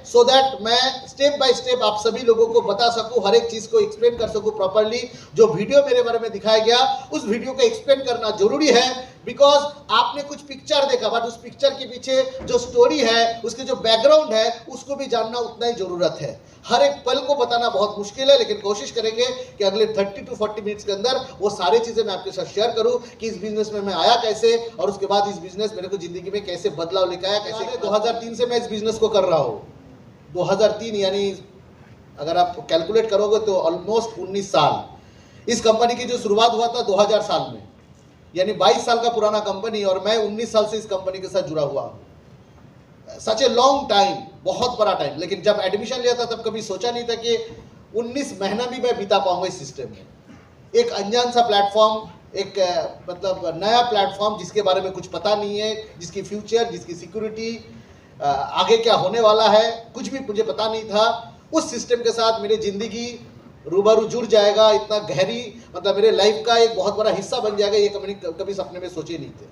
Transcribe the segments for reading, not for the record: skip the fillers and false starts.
So that मैं step by step आप सभी लोगों को बता सकूं, हर एक चीज को एक्सप्लेन कर सकूं प्रॉपर्ली। जो वीडियो मेरे बारे में दिखाया गया उस वीडियो को एक्सप्लेन करना जरूरी है, बिकॉज आपने कुछ पिक्चर देखा बट उस पिक्चर के पीछे जो स्टोरी है, उसके जो बैकग्राउंड है, उसको भी जानना उतना ही जरूरत है। हर एक पल को बताना बहुत मुश्किल है, लेकिन कोशिश करेंगे कि अगले 30 to 40 मिनट्स के अंदर वो सारी चीजें मैं आपके साथ शेयर करूं कि इस बिजनेस में मैं आया कैसे और उसके बाद इस बिजनेस मेरे को जिंदगी में कैसे बदलाव लेकर आया, कैसे 2003 से मैं इस बिजनेस को कर रहा हूं। 2003 यानी अगर आप कैलकुलेट करोगे तो ऑलमोस्ट 19 साल। इस कंपनी की जो शुरुआत हुआ था 2000 साल में, यानी 22 साल का पुराना कंपनी, और मैं 19 साल से इस कंपनी के साथ जुड़ा हुआ हूं। सच ए लॉन्ग टाइम, बहुत बड़ा टाइम। लेकिन जब एडमिशन लिया था तब कभी सोचा नहीं था कि 19 महीना भी मैं बिता पाऊंगा इस सिस्टम में। एक अनजान सा प्लेटफॉर्म, एक मतलब नया प्लेटफॉर्म जिसके बारे में कुछ पता नहीं है, जिसकी फ्यूचर, जिसकी सिक्योरिटी, आगे क्या होने वाला है, कुछ भी मुझे पता नहीं था। उस सिस्टम के साथ मेरी जिंदगी रूबरू जुड़ जाएगा, इतना गहरी, मतलब मेरे लाइफ का एक बहुत बड़ा हिस्सा बन जाएगा, ये कभी सपने में सोचे नहीं थे।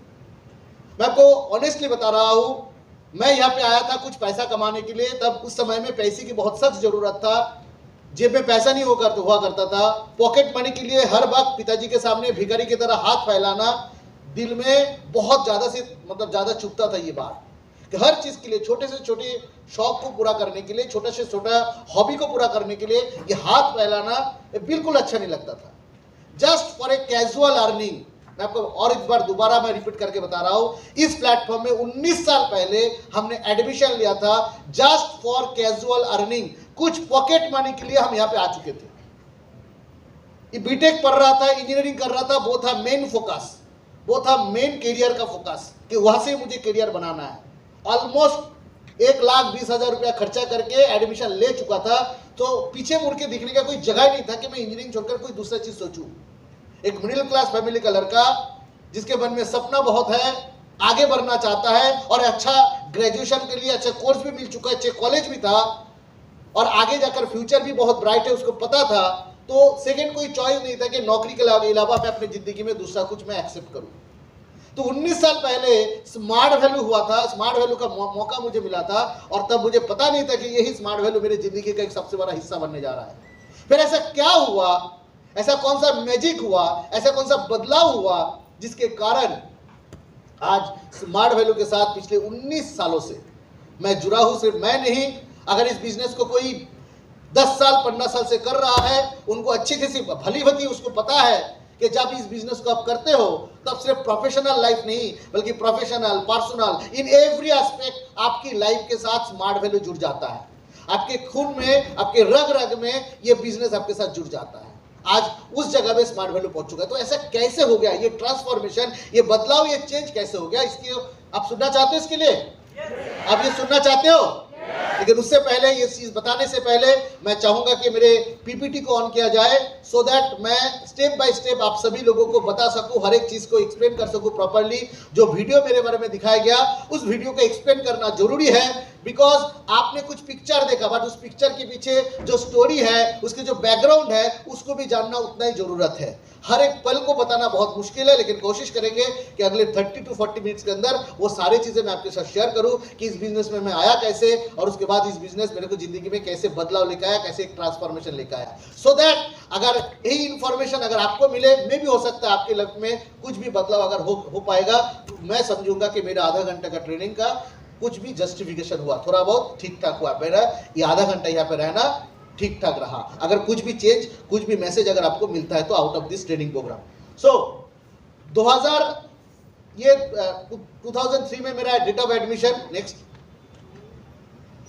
मैं आपको ऑनेस्टली बता रहा हूँ, मैं यहाँ पे आया था कुछ पैसा कमाने के लिए। तब उस समय में पैसे की बहुत सख्त जरूरत था, जेब में पैसा नहीं हुआ करता था। पॉकेट मनी के लिए हर वक्त पिताजी के सामने भिखारी की तरह हाथ फैलाना दिल में बहुत ज़्यादा से मतलब ज़्यादा चुभता था ये बात, कि हर चीज़ के लिए, छोटे से छोटे शौक को पूरा करने के लिए, छोटे से छोटा हॉबी को पूरा करने के लिए ये हाथ फैलाना बिल्कुल अच्छा नहीं लगता था। Just for a casual earning, मैं आपको और एक बार दोबारा मैं रिपीट करके बता रहा हूं, इस प्लेटफॉर्म में 19 साल पहले हमने एडमिशन लिया था जस्ट फॉर कैजुअल अर्निंग। कुछ पॉकेट मनी के लिए हम यहां पे आ चुके थे। बीटेक पढ़ रहा था, इंजीनियरिंग कर रहा था, वो था मेन फोकस, वो था मेन करियर का फोकस कि वहां से मुझे करियर बनाना है। ऑलमोस्ट 1,20,000 रुपया खर्चा करके एडमिशन ले चुका था, तो पीछे मुड़ के दिखने का कोई जगह नहीं था कि मैं इंजीनियरिंग छोड़कर कोई दूसरा चीज सोचूं। एक मिडिल क्लास फैमिली का लड़का जिसके मन में सपना बहुत है, आगे बढ़ना चाहता है, और अच्छा ग्रेजुएशन के लिए अच्छा कोर्स भी मिल चुका है, अच्छे कॉलेज भी था, और आगे जाकर फ्यूचर भी बहुत ब्राइट है, उसको पता था। तो सेकंड कोई चॉइस नहीं था कि नौकरी के अलावा मैं अपनी जिंदगी में दूसरा कुछ मैं एक्सेप्ट करूं। तो 19 साल पहले स्मार्ट वैल्यू हुआ था, स्मार्ट वैल्यू का मौका मुझे मिला था, और तब मुझे पता नहीं था कि यही स्मार्ट वैल्यू मेरी जिंदगी का एक सबसे बड़ा हिस्सा बनने जा रहा है। फिर ऐसा क्या हुआ, ऐसा कौन सा मैजिक हुआ, ऐसा कौन सा बदलाव हुआ जिसके कारण आज स्मार्ट वैल्यू के साथ पिछले 19 सालों से मैं जुड़ा हूं। सिर्फ मैं नहीं, अगर इस बिजनेस को कोई 10 साल 15 साल से कर रहा है, उनको अच्छी खासी भली भली उसको पता है कि जब इस बिजनेस को आप करते हो तब सिर्फ प्रोफेशनल लाइफ नहीं, बल्कि professional, personal, in every aspect आपकी लाइफ के साथ स्मार्ट वैल्यू जुड़ जाता है। आपके खून में, आपके रग रग में ये बिजनेस आपके साथ जुड़ जाता है। आज उस जगह में स्मार्ट वैल्यू पहुंच चुका है। तो ऐसा कैसे हो गया, ये ट्रांसफॉर्मेशन, ये बदलाव, ये चेंज कैसे हो गया, इसकी आप सुनना चाहते हो? इसके लिए आप ये सुनना चाहते हो? लेकिन उससे पहले, ये चीज बताने से पहले, मैं चाहूंगा कि मेरे पीपीटी को ऑन किया जाए, सो दैट मैं स्टेप बाय स्टेप आप सभी लोगों को बता सकूं, हर एक चीज को एक्सप्लेन कर सकूं प्रॉपर्ली। जो वीडियो मेरे बारे में दिखाया गया उस वीडियो को एक्सप्लेन करना जरूरी है, बिकॉज आपने कुछ पिक्चर देखा बट उस पिक्चर के पीछे जो स्टोरी है, उसके जो बैकग्राउंड है, उसको भी जानना उतना ही जरूरत है। हर एक पल को बताना बहुत मुश्किल है, लेकिन कोशिश करेंगे कि अगले 30 to 40 मिनट्स के अंदर वो सारी चीजें मैं आपके साथ शेयर करूं कि इस बिजनेस में मैं आया कैसे, और उसके बाद इस बिजनेस मेरे को जिंदगी में कैसे बदलाव लेकर आया, कैसे एक ट्रांसफॉर्मेशन लेकर आया। सो दैट अगर यही इंफॉर्मेशन अगर आपको मिले, मे भी हो सकता है आपके लाइफ में कुछ भी बदलाव अगर हो पाएगा, तो मैं समझूंगा कि मेरा आधा घंटे का ट्रेनिंग का कुछ भी जस्टिफिकेशन हुआ, थोड़ा बहुत ठीक ठाक हुआ, मेरा ये आधा घंटा यहाँ पे रहना ठीक ठाक रहा। अगर कुछ भी चेंज, कुछ भी मैसेज अगर आपको मिलता है तो out of this training program. So 2003 में मेरा डेट ऑफ एडमिशन, नेक्स्ट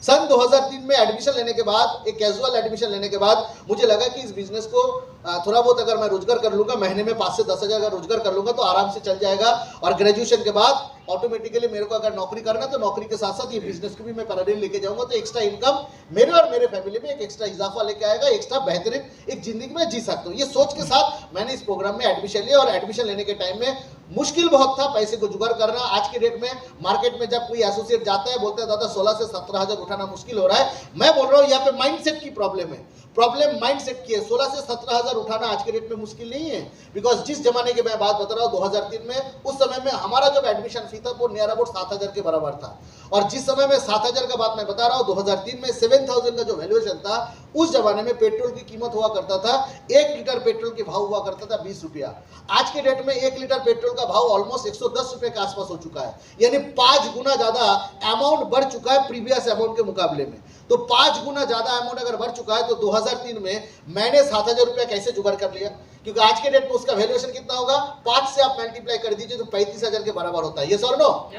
सन 2003 में एडमिशन लेने के बाद, एक कैजुअल एडमिशन लेने के बाद मुझे लगा कि इस बिजनेस को थोड़ा बहुत अगर मैं रोजगार कर लूंगा, महीने में 5 से 10 हज़ार अगर रोजगार कर लूंगा तो आराम से चल जाएगा। और ग्रेजुएशन के बाद ऑटोमेटिकली मेरे को अगर नौकरी करना तो नौकरी के साथ साथ ये बिजनेस को भी मैं पैरेलल लेके जाऊंगा, तो एक्स्ट्रा इनकम मेरे और मेरे फैमिली में एक एक्स्ट्रा इजाफा लेके आएगा, एक्स्ट्रा बेहतरीन एक जिंदगी में जी सकता हूँ। ये सोच के साथ मैंने इस प्रोग्राम में एडमिशन लिया, और एडमिशन लेने के टाइम में मुश्किल बहुत था पैसे को जुगाड़ करना। आज के डेट में मार्केट में जब कोई एसोसिएट जाता है बोलते हैं दादा 16 से 17 हजार उठाना मुश्किल हो रहा है। मैं बोल रहा हूं यहाँ पे माइंडसेट की प्रॉब्लम है, प्रॉब्लम माइंडसेट की है। 16 से 17 हजार उठाना आज के डेट में मुश्किल नहीं है, बिकॉज जिस जमाने की मैं बात बता रहा हूँ 2003 में, उस समय में हमारा जब एडमिशन फी था वो नियर अबाउट 7,000 के बराबर था। और जिस समय में 7,000 का बात मैं बता रहा हूँ 2003 में 7,000 का जो वैल्यूएशन था, उस जमाने में पेट्रोल की कीमत हुआ करता था, 1 लीटर पेट्रोल के भाव हुआ करता था 20 रुपया। आज के डेट में 1 लीटर पेट्रोल का भाव ऑलमोस्ट 110 रुपए के आसपास हो चुका है, यानी 5 गुना ज्यादा अमाउंट बढ़ चुका है प्रीवियस अमाउंट के मुकाबले में। तो 5 गुना ज्यादा अमाउंट अगर बढ़ चुका है तो 2003 में मैंने 7,000 रुपया कैसे जुगाड़ कर लिया, क्योंकि आज के डेट में उसका वैल्यूएशन कितना होगा, 5 से आप मल्टीप्लाई कर दीजिए तो 35,000 के बराबर होता है। ये सर नो,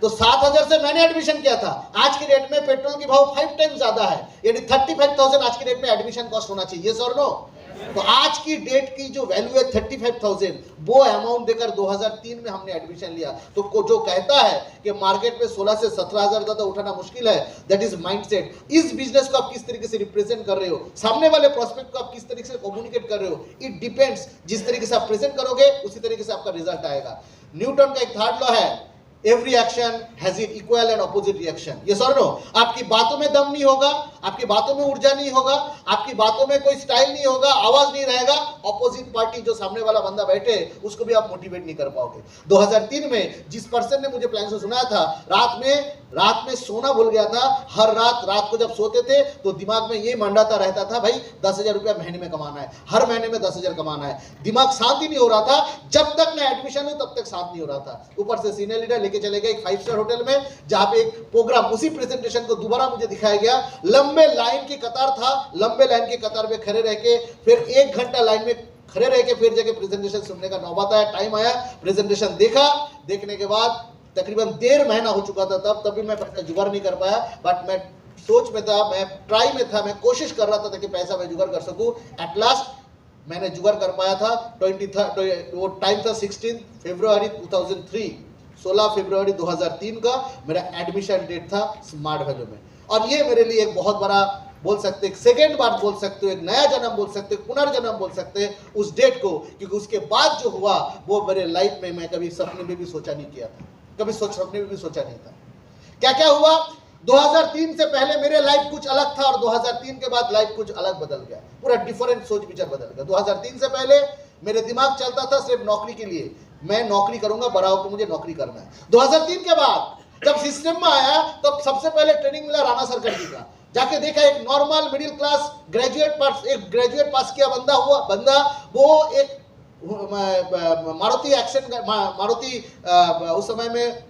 तो 7,000 से मैंने एडमिशन किया था। आज के डेट में पेट्रोल की भाव 5 टाइम ज्यादा है, यानी 35,000 आज के डेट में एडमिशन कॉस्ट होना चाहिए। ये सर नो, तो आज की डेट की जो वैल्यू है 35,000, वो अमाउंट देकर 2003 में हमने एडमिशन लिया। तो जो कहता है कि मार्केट में 16 से 17,000 ज्यादा उठाना मुश्किल है, दैट इज माइंडसेट। इस बिजनेस को आप किस तरीके से रिप्रेजेंट कर रहे हो, सामने वाले प्रोस्पेक्ट को आप किस तरीके से कम्युनिकेट कर रहे हो, इट डिपेंड्स। जिस तरीके से आप प्रेजेंट करोगे उसी तरीके से आपका रिजल्ट आएगा। न्यूटन का एक थर्ड लॉ है, every action has it equal and opposite reaction. ये सर नो, आपकी बातों में दम नहीं होगा, आपकी बातों में ऊर्जा नहीं होगा, आपकी बातों में कोई स्टाइल नहीं होगा, आवाज नहीं रहेगा, ऑपोजिट पार्टी जो सामने वाला बंदा बैठे उसको भी आप मोटिवेट नहीं कर पाओगे। 2003 में जिस पर्सन ने मुझे प्लान से सुनाया था, रात में सोना भूल गया था। हर रात को जब सोते थे तो दिमाग में ये मंडाता रहता था, भाई 10,000 रुपया महीने में कमाना है, हर महीने में 10,000 कमाना है। दिमाग शांत ही नहीं हो रहा था, जब तक मैं एडमिशन हूं तब तक शांत नहीं हो रहा था। ऊपर से सीनियर लीडर लेके चले गए एक 5 स्टार होटल में, जहां पे एक प्रोग्राम, उसी प्रेजेंटेशन को दोबारा मुझे दिखाया गया। लंबे लाइन की कतार था, लंबे लाइन की कतार में खड़े रह के फिर 1 घंटा लाइन में खड़े रह के फिर जाके प्रेजेंटेशन सुनने का नौबत आया, टाइम आया। प्रेजेंटेशन देखा, देखने के बाद तकरीबन 1.5 महीना हो चुका था तब भी मैं पैसा जुगाड़ नहीं कर पाया। बट मैं सोच में था, मैं ट्राई में था, मैं कोशिश कर रहा था कि पैसा मैं जुगाड़ कर सकूं। एट लास्ट मैंने जुगाड़ कर पाया था। 23 वो टाइम था 16 फरवरी 2003, 16 फरवरी 2003 का मेरा एडमिशन डेट था स्मार्ट वैल्यू में। और ये मेरे लिए एक बहुत बड़ा, बोल सकते हैं सेकेंड बार बोल सकते हो, एक नया जन्म बोल सकते हैं, पुनर्जन्म बोल सकते हैं उस डेट को, क्योंकि उसके बाद जो हुआ वो मेरे लाइफ में मैं कभी सपने में भी सोचा नहीं किया था, कभी सपने में भी सोचा नहीं था। क्या क्या हुआ, 2003 से पहले मेरे लाइफ कुछ अलग था और 2003 के बाद लाइफ कुछ अलग बदल गया, पूरा डिफरेंट सोच विचार बदल गया। 2003 से पहले मेरे दिमाग चलता था सिर्फ नौकरी के लिए, मैं नौकरी करूंगा, बड़ा होकर मुझे नौकरी करना है। 2003 के बाद जब सिस्टम में आया तब सबसे पहले ट्रेनिंग मिला राणा सरकार जी का। जाके देखा एक नॉर्मल मिडिल क्लास ग्रेजुएट पास किया बंदा वो एक मारुति उस समय में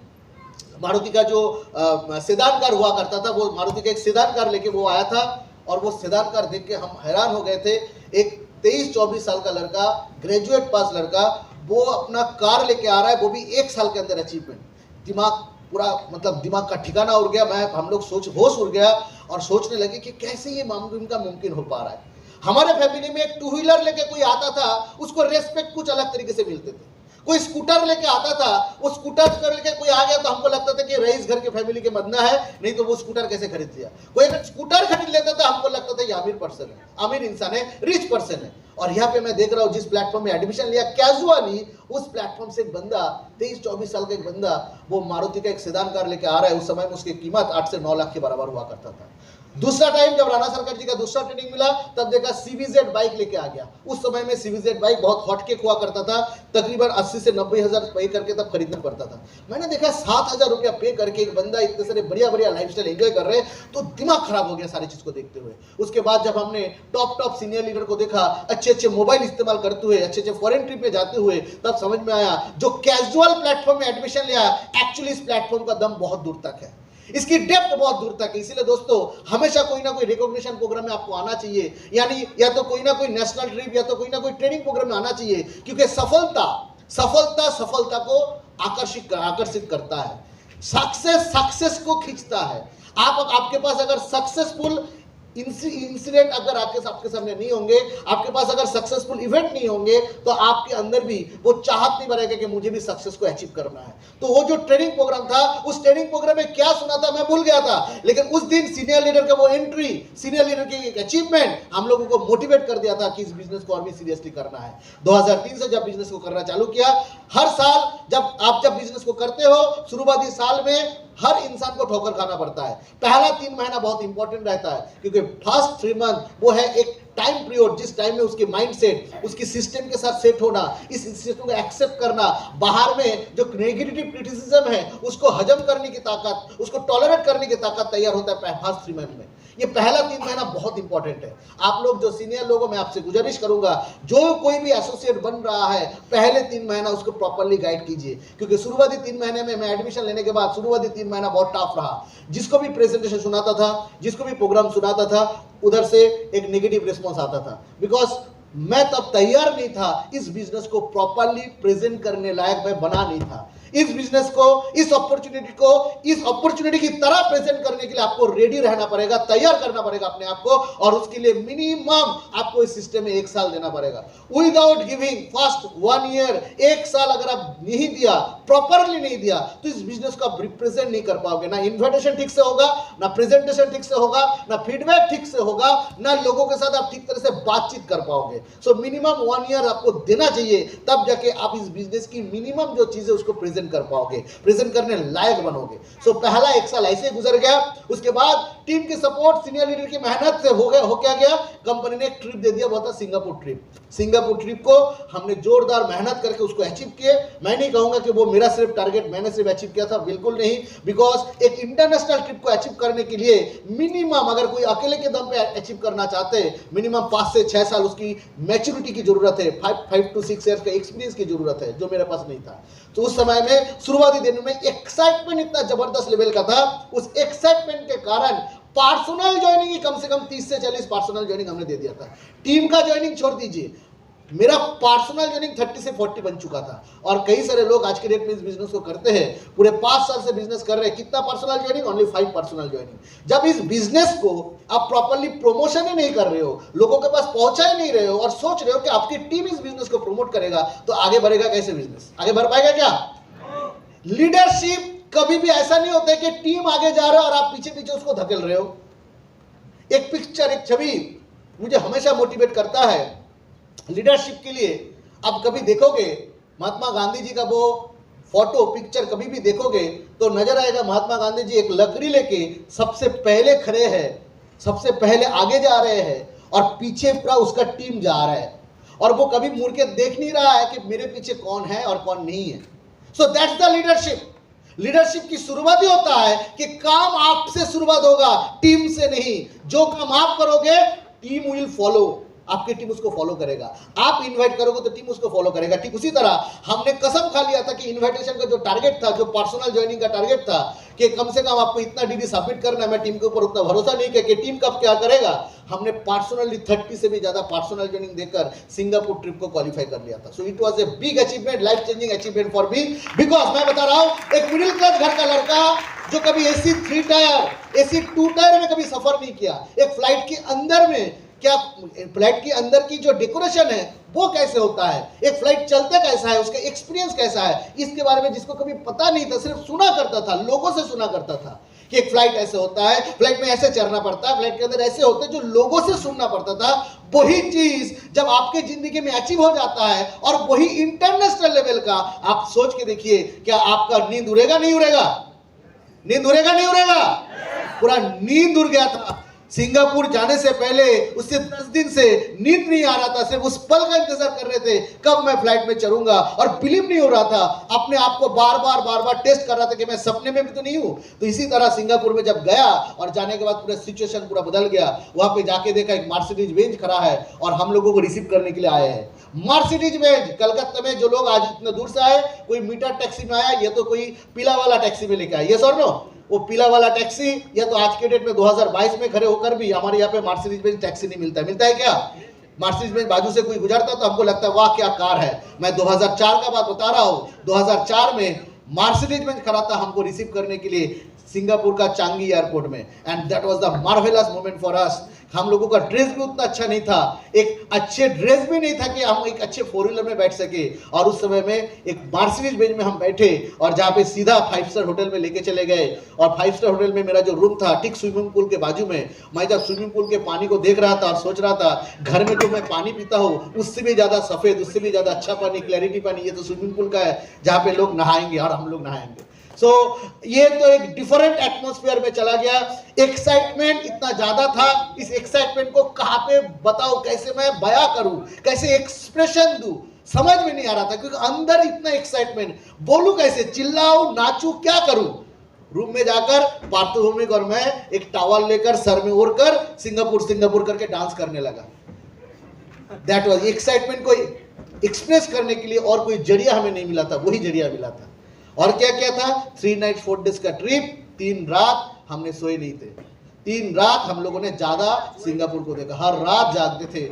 मारुति का जो सेडान कार हुआ करता था, वो मारुति का एक सेडान कार लेके वो आया था। और वो सेडान कार देख के हम हैरान हो गए थे। एक 23-24 साल का लड़का, ग्रेजुएट पास लड़का, वो अपना कार लेके आ रहा है, वो भी 1 साल के अंदर अचीवमेंट। दिमाग पूरा, मतलब दिमाग का ठिकाना उड़ गया। हम लोग होश उड़ गया और सोचने लगे कि कैसे ये मुमकिन हो पा रहा है। हमारे फैमिली में एक 2 व्हीलर लेके कोई आता था, उसको रेस्पेक्ट कुछ अलग तरीके से मिलते थे। कोई स्कूटर लेके आता था, वो स्कूटर लेके कोई आ गया तो हमको लगता था कि रईस घर के फैमिली के बंदा है, नहीं तो वो स्कूटर कैसे खरीद लिया। कोई अगर स्कूटर खरीद लेता था हमको लगता था ये अमीर पर्सन है, अमीर इंसान है, रिच पर्सन है। और यहाँ पे मैं देख रहा हूँ जिस प्लेटफॉर्म में एडमिशन लिया, कैजुअली उस प्लेटफॉर्म से एक बंदा, 23-24 साल का एक बंदा, वो मारुति का एक सेडान कार लेके आ रहा है। उस समय में उसकी कीमत 8 से 9 लाख के बराबर हुआ करता था। दूसरा टाइम जब राणा सरकार जी का दूसरा ट्रेनिंग मिला, तब देखा CVZ बाइक लेके आ गया। उस समय में CVZ बाइक बहुत हॉटकेक हुआ करता था, तकरीबन 80 से 90 हजार पे करके तब खरीदना पड़ता था। मैंने देखा 7,000 रुपया पे करके एक बंदा इतने सारे बढ़िया लाइफस्टाइल एंजॉय कर रहे, तो दिमाग खराब हो गया सारी चीज को देखते हुए। उसके बाद जब हमने टॉप सीनियर लीडर को देखा अच्छे मोबाइल इस्तेमाल करते हुए, अच्छे फॉरेन ट्रिप में जाते हुए, तब समझ में आया जो कैजुअल प्लेटफॉर्म में एडमिशन लिया, एक्चुअली इस प्लेटफॉर्म का दम बहुत दूर तक है, इसकी डेप्थ बहुत दूर तक है। इसीलिए दोस्तों हमेशा कोई ना कोई रिकॉग्निशन प्रोग्राम में आपको आना चाहिए, यानी या तो कोई ना कोई नेशनल ट्रिप या तो कोई ना कोई ट्रेनिंग प्रोग्राम में आना चाहिए, क्योंकि सफलता को आकर्षित करता है। सक्सेस को खींचता है। आपके पास अगर सक्सेसफुल इंसिडेंट अगर आपके सामने नहीं होंगे, आपके पास अगर सक्सेसफुल इवेंट नहीं होंगे, तो आपके अंदर भी वो चाहत नहीं बढ़ेगा कि मुझे भी सक्सेस को अचीव करना है। तो वो जो ट्रेनिंग प्रोग्राम था, उस ट्रेनिंग प्रोग्राम में क्या सुना था मैं भूल गया था, लेकिन उस दिन सीनियर लीडर का वो एंट्री, सीनियर लीडर की एक अचीवमेंट हम लोगों को मोटिवेट कर दिया था कि इस बिजनेस को और भी सीरियसली करना है। 2003 से जब बिजनेस को करना चालू किया, हर साल जब बिजनेस को करते हो, शुरुआती साल में हर इंसान को ठोकर खाना पड़ता है। पहला 3 महीना बहुत इंपॉर्टेंट रहता है, क्योंकि फर्स्ट 3 मंथ वो है एक टाइम पीरियड जिस टाइम में उसकी माइंडसेट, उसकी सिस्टम के साथ सेट होना, इस सिस्टम को एक्सेप्ट करना, बाहर में जो नेगेटिव क्रिटिसिज्म है उसको हजम करने की ताकत, उसको टॉलरेट करने की ताकत तैयार होता है फर्स्ट 3 मंथ में। ये पहला 3 महीना बहुत इंपॉर्टेंट है। आप लोग जो सीनियर लोगों, मैं आपसे गुजारिश करूंगा, जो कोई भी एसोसिएट बन रहा है, पहले 3 महीना उसको प्रॉपर्ली गाइड कीजिए, क्योंकि शुरुआती 3 महीने में, मैं एडमिशन लेने के बाद शुरुआती 3 महीना बहुत टफ रहा। जिसको भी प्रेजेंटेशन सुनाता था, जिसको भी प्रोग्राम सुनाता था, उधर से एक नेगेटिव रिस्पॉन्स आता था, बिकॉज मैं तब तैयार नहीं था, इस बिजनेस को प्रॉपर्ली प्रेजेंट करने लायक मैं बना नहीं था। इस बिजनेस को, इस अपॉर्चुनिटी की तरह प्रेजेंट करने के लिए आपको रेडी रहना पड़ेगा, तैयार करना पड़ेगा अपने आप को, और उसके लिए मिनिमम आपको इस सिस्टम में 1 साल देना पड़ेगा। विदाउट गिविंग फर्स्ट 1 ईयर, 1 साल अगर आप नहीं दिया, प्रॉपरली नहीं दिया, तो इस बिजनेस को आप रिप्रेजेंट नहीं कर पाओगे। ना इन्विटेशन ठीक से होगा, ना प्रेजेंटेशन ठीक से होगा, ना फीडबैक ठीक से होगा, ना लोगों के साथ आप ठीक तरह से बातचीत कर पाओगे। सो मिनिमम 1 ईयर आपको देना चाहिए, तब जाके आप इस बिजनेस की मिनिमम जो चीजें उसको प्रेजेंट कर पाओगे, प्रेजेंट करने लायक बनोगे। सो पहला 1 साल ऐसे गुजर गया। उसके बाद टीम की सपोर्ट, सीनियर लीडर की मेहनत से हो क्या गया, कंपनी ने एक ट्रिप दे दिया, वो था सिंगापुर ट्रिप। सिंगापुर ट्रिप को हमने जोरदार मेहनत करके उसको अचीव किए। मैं नहीं कहूंगा कि वो मेरा सिर्फ टारगेट, मैंने सिर्फ अचीव किया था, बिल्कुल नहीं, बिकॉज एक इंटरनेशनल ट्रिप को अचीव करने के लिए मिनिमम, अगर कोई अकेले के दम पे अचीव करना चाहते हैं, मिनिमम 5 से 6 साल उसकी मैच्योरिटी की जरूरत है, 5 to 6 ईयर्स का एक्सपीरियंस की जरूरत है, जो मेरे पास नहीं था। तो उस समय में शुरुआती दिन में एक्साइटमेंट इतना जबरदस्त लेवल का था, उस एक्साइटमेंट के कारण पर्सनल ज्वाइनिंग ही कम से कम 30 से 40 पर्सनल ज्वाइनिंग हमने दे दिया था। टीम का ज्वाइनिंग छोड़ दीजिए, मेरा पर्सनल ज्वाइनिंग 30 से 40 बन चुका था। और कई सारे लोग आज के डेट में इस बिजनेस को करते हैं, पूरे 5 साल से बिजनेस कर रहे हैं। कितना personal joining? Only 5 personal joining. जब इस बिजनेस को आप प्रॉपर्ली प्रमोशन ही नहीं कर रहे हो, लोगों के पास पहुंचा ही नहीं रहे हो, और सोच रहे हो कि आपकी टीम इस बिजनेस को प्रमोट करेगा, तो आगे बढ़ेगा कैसे बिजनेस? आगे बढ़ पाएगा क्या? लीडरशिप कभी भी ऐसा नहीं होता है कि टीम आगे जा रहा है और आप पीछे पीछे उसको धकेल रहे हो। एक पिक्चर, एक छवि मुझे हमेशा मोटिवेट करता है लीडरशिप के लिए। आप कभी देखोगे महात्मा गांधी जी का वो फोटो, पिक्चर कभी भी देखोगे तो नजर आएगा महात्मा गांधी जी एक लकड़ी लेके सबसे पहले खड़े हैं, सबसे पहले आगे जा रहे हैं, और पीछे पूरा उसका टीम जा रहा है, और वो कभी मुड़ के देख नहीं रहा है कि मेरे पीछे कौन है और कौन नहीं है। So that's the leadership. Leadership की शुरुआत ही होता है कि काम आपसे शुरुआत होगा, टीम से नहीं। जो काम आप करोगे, टीम विल फॉलो, आपकी टीम उसको फॉलो करेगा। आप इनवाइट करोगे तो टीम उसको फॉलो करेगा। ठीक उसी तरह हमने कसम खा लिया था कि इनविटेशन का जो टारगेट था, जो पर्सनल ज्वाइनिंग का टारगेट था, कि कम से कम आपको इतना डीडी सबमिट करना है। मैं टीम के ऊपर उतना भरोसा नहीं किया कि टीम कब क्या करेगा। हमने पर्सनली 30 से भी ज्यादा पर्सनल ज्वाइनिंग देकर सिंगापुर ट्रिप को क्वालिफाई कर लिया था। So it was a big achievement, life changing achievement for me, because मैं बता रहा हूं, एक मिडिल क्लास घर का लड़का जो कभी AC 3 टायर, AC 2 टायर में कभी सफर नहीं किया, एक फ्लाइट के अंदर में, क्या फ्लाइट के अंदर की जो डेकोरेशन है वो कैसे होता है, एक फ्लाइट चलता कैसा है, उसका एक्सपीरियंस कैसा है, इसके बारे में जिसको कभी पता नहीं था, सिर्फ सुना करता था, लोगों से सुना करता था कि एक फ्लाइट ऐसे होता है, फ्लाइट में ऐसे चढ़ना पड़ता है, फ्लाइट के अंदर ऐसे होते हैं, जो लोगों से सुनना पड़ता था। वही चीज जब आपके जिंदगी में अचीव हो जाता है, और वही इंटरनेशनल लेवल का, आप सोच के देखिए, क्या आपका नींद उड़ेगा नहीं उड़ेगा? नींद उड़ेगा नहीं उड़ेगा? पूरा नींद उड़ गया था। सिंगापुर जाने से पहले उससे 10 दिन से नींद नहीं आ रहा था, सिर्फ उस पल का इंतजार कर रहे थे कब मैं फ्लाइट में चढ़ूंगा, और बिलीव नहीं हो रहा था, अपने आप को बार बार टेस्ट कर रहा था कि मैं सपने में भी तो नहीं हूं। तो इसी तरह सिंगापुर में जब गया, और जाने के बाद पूरा सिचुएशन पूरा बदल गया। वहां पे जाके देखा एक मर्सिडीज बेंज खड़ा है और हम लोगों को रिसीव करने के लिए आए हैं। मर्सिडीज बेंज, कलकत्ता में जो लोग आज इतने दूर से आए, कोई मीटर टैक्सी में आया, ये तो कोई पीला वाला टैक्सी में लेके आया। यस और नो? वो पीला वाला टैक्सी, या तो आज के डेट में 2022 में खड़े होकर भी हमारे यहाँ पे मर्सिडीज बेंज टैक्सी नहीं मिलता है। मिलता है क्या? मर्सिडीज बेंज बाजू से कोई गुजरता तो हमको लगता है वाह क्या कार है। मैं 2004 का बात बता रहा हूँ। 2004 में मर्सिडीज बेंज खड़ा था हमको रिसीव करने के लिए सिंगापुर का चांगी एयरपोर्ट में, and that was the marvellous moment for us. हम लोगों का ड्रेस भी उतना अच्छा नहीं था, एक अच्छे ड्रेस भी नहीं था कि हम एक अच्छे 4 व्हीलर में बैठ सके। और उस समय में एक मर्सिडीज बेंज में हम बैठे और जहाँ पे सीधा 5 स्टार होटल में लेके चले गए। और 5 स्टार होटल में मेरा जो रूम था ठीक स्विमिंग पूल के बाजू में, मैं जब स्विमिंग पूल के पानी को देख रहा था और सोच रहा था घर में जो मैं पानी पीता हूँ उससे भी ज्यादा सफेद, उससे भी ज्यादा अच्छा पानी, क्लैरिटी पानी ये तो स्विमिंग पूल का है जहाँ पे लोग नहाएंगे और हम लोग नहाएंगे। सो ये तो एक डिफरेंट एटमॉस्फेयर में चला गया। एक्साइटमेंट इतना ज्यादा था, इस एक्साइटमेंट को कहां पे बताऊं, कैसे मैं बयां करूं, कैसे एक्सप्रेशन दूं, समझ में नहीं आ रहा था क्योंकि अंदर इतना एक्साइटमेंट, बोलूं कैसे, चिल्लाऊं, नाचूं, क्या करूं। रूम में जाकर पार्थोभूमिक और मैं एक टॉवल लेकर सर में ओढ़कर सिंगापुर करके डांस करने लगा। दैट वाज एक्साइटमेंट को एक्सप्रेस करने के लिए और कोई जरिया हमें नहीं मिला था, वही जरिया मिला था। और क्या क्या था, 3 नाइट 4 डेज का ट्रिप, 3 रात हमने सोए नहीं थे। 3 रात हम लोगों ने ज्यादा सिंगापुर को देखा, हर रात जागते थे।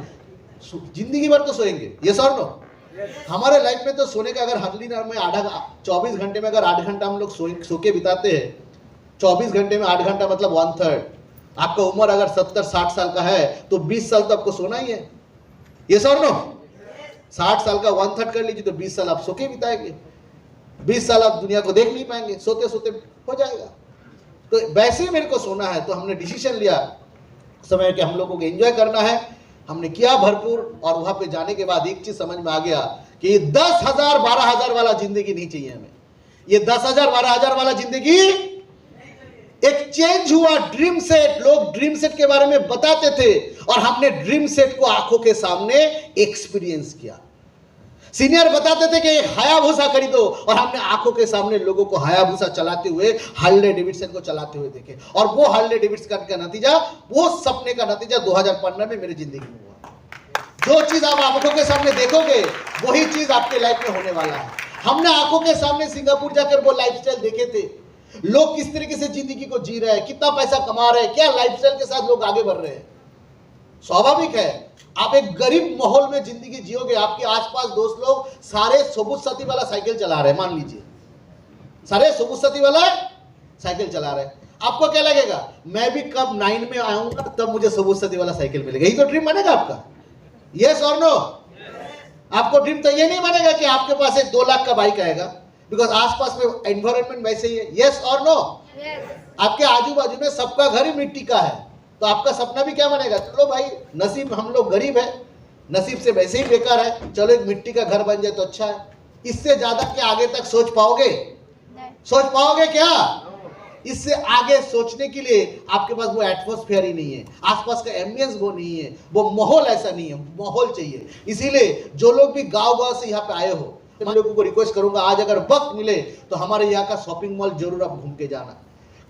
जिंदगी भर तो सोएंगे, ये सर नो हमारे लाइफ में तो सोने का अगर हर्ली ना में 24 घंटे में अगर 8 घंटा हम लोग सो के बिताते हैं, 24 घंटे में 8 घंटा मतलब 1/3। आपका उम्र अगर 70-60 साल का है तो 20 साल तो आपको सोना ही है, ये सर नो 60 साल का 1/3 कर लीजिए तो 20 साल आप सो के बिताएंगे। 20 साल आप दुनिया को देख नहीं पाएंगे, सोते सोते हो जाएगा। तो वैसे ही मेरे को सोना है, तो हमने डिसीजन लिया समय कि हम लोगों को एंजॉय करना है। हमने किया भरपूर। और वहां पे जाने के बाद एक चीज समझ में आ गया कि 10,000 12,000 वाला जिंदगी नहीं चाहिए हमें। ये 10,000 12,000 वाला जिंदगी एक चेंज हुआ ड्रीम सेट। लोग ड्रीम सेट के बारे में बताते थे और हमने ड्रीम सेट को आंखों के सामने एक्सपीरियंस किया। सीनियर बताते थे कि एक हायाबुसा खरीदो और हमने आंखों के सामने लोगों को हायाबुसा चलाते हुए, हार्ले डेविडसन को चलाते हुए देखे। और वो हार्ले डेविडसन का नतीजा, वो सपने का नतीजा 2015 में मेरी जिंदगी में हुआ। जो चीज आप आंखों के सामने देखोगे वही चीज आपके लाइफ में होने वाला है। हमने आंखों के सामने सिंगापुर जाकर वो लाइफस्टाइल देखे थे, लोग किस तरीके से जिंदगी को जी रहे हैं, कितना पैसा कमा रहे हैं, क्या लाइफस्टाइल के साथ लोग आगे बढ़ रहे हैं। स्वाभाविक है, आप एक गरीब माहौल में जिंदगी जियोगे, आपके आसपास दोस्त लोग सारे सबूत साथी वाला साइकिल चला रहे हैं, मान लीजिए सारे सबूत साथी वाला साइकिल चला रहे हैं, आपको क्या लगेगा, मैं भी कब 9 में आऊंगा तब मुझे सबूत साथी वाला साइकिल मिलेगा। यही तो ड्रीम बनेगा आपका, यस और नो। आपको ड्रीम तो ये नहीं बनेगा कि आपके पास एक 2 लाख का बाइक आएगा, बिकॉज आसपास में एनवायरनमेंट वैसे ही है, यस और नो। आपके आजू बाजू में सबका घर ही मिट्टी का है, तो आपका सपना भी क्या बनेगा, चलो भाई नसीब, हम लोग गरीब है, नसीब से वैसे ही बेकार है, चलो एक मिट्टी का घर बन जाए तो अच्छा है। इससे ज्यादा क्या आगे तक सोच पाओगे? सोच पाओगे क्या? इससे आगे सोचने के लिए आपके पास वो एटमॉस्फेयर ही नहीं है, आसपास का एम्बियंस वो नहीं है, वो माहौल ऐसा नहीं है, माहौल चाहिए। इसीलिए जो लोग भी गांव से यहाँ पे आए हो, मैं लोगों को रिक्वेस्ट करूंगा, आज अगर वक्त मिले तो हमारे यहाँ का शॉपिंग मॉल जरूर आप घूम के जाना।